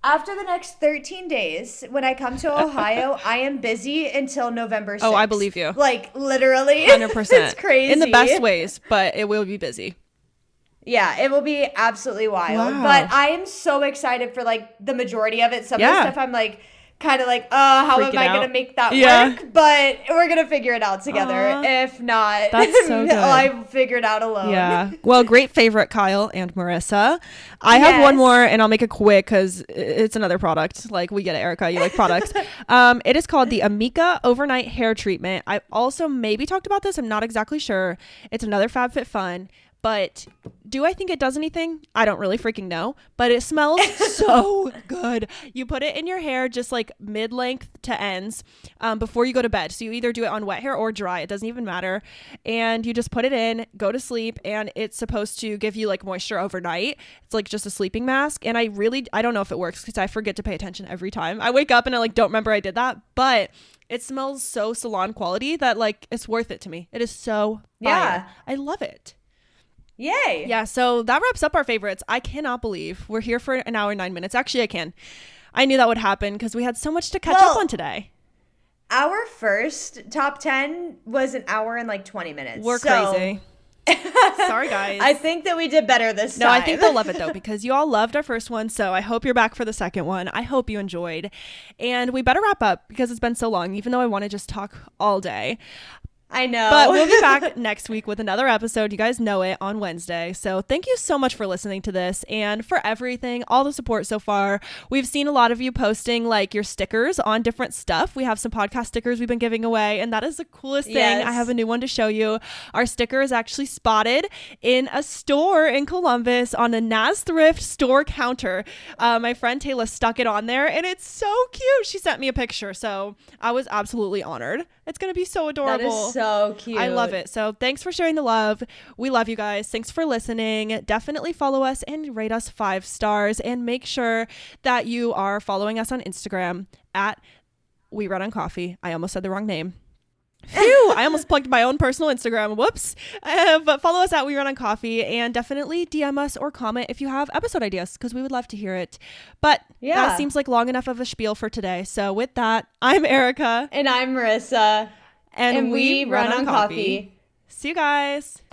After the next 13 days, when I come to Ohio, I am busy until November 6th. Oh, I believe you. Like, literally. 100%. It's crazy. In the best ways, but it will be busy. Yeah, it will be absolutely wild. Wow. But I am so excited for, like, the majority of it. Some of the stuff I'm, like, kind of like, how am I going to make that work? But we're going to figure it out together. If not, that's so good. I'll figure it out alone. Yeah. Well, great favorite, Kyle and Marissa. I have one more, and I'll make it quick because it's another product. Like, we get it, Arika. You like products. It is called the Amika Overnight Hair Treatment. I also maybe talked about this. I'm not exactly sure. It's another FabFitFun. But do I think it does anything? I don't really freaking know, but it smells so good. You put it in your hair just like mid-length to ends before you go to bed. So you either do it on wet hair or dry. It doesn't even matter. And you just put it in, go to sleep, and it's supposed to give you like moisture overnight. It's like just a sleeping mask. And I don't know if it works because I forget to pay attention every time. I wake up and I like don't remember I did that, but it smells so salon quality that like it's worth it to me. It is so fire. Yeah. I love it. Yay. Yeah, so that wraps up our favorites. I cannot believe we're here for an hour and 9 minutes. Actually, I can. I knew that would happen because we had so much to catch up on today. Our first top 10 was an hour and like 20 minutes. We're crazy. Sorry, guys. I think that we did better this time. No, I think they'll love it though because you all loved our first one. So I hope you're back for the second one. I hope you enjoyed. And we better wrap up because it's been so long, even though I want to just talk all day. I know. But we'll be back next week with another episode. You guys know it, on Wednesday. So thank you so much for listening to this and for everything, all the support so far. We've seen a lot of you posting like your stickers on different stuff. We have some podcast stickers we've been giving away, and that is the coolest thing. Yes. I have a new one to show you. Our sticker is actually spotted in a store in Columbus on a Naz Thrift store counter. My friend Taylor stuck it on there, and it's so cute. She sent me a picture, so I was absolutely honored. It's going to be so adorable. That is so cute. I love it. So thanks for sharing the love. We love you guys. Thanks for listening. Definitely follow us and rate us 5 stars. And make sure that you are following us on Instagram at We Run on Coffee. I almost said the wrong name. Phew, I almost plugged my own personal Instagram. Whoops. But follow us at We Run on Coffee and definitely DM us or comment if you have episode ideas because we would love to hear it. But that seems like long enough of a spiel for today. So with that, I'm Arika. And I'm Marissa. And we run on coffee. See you guys.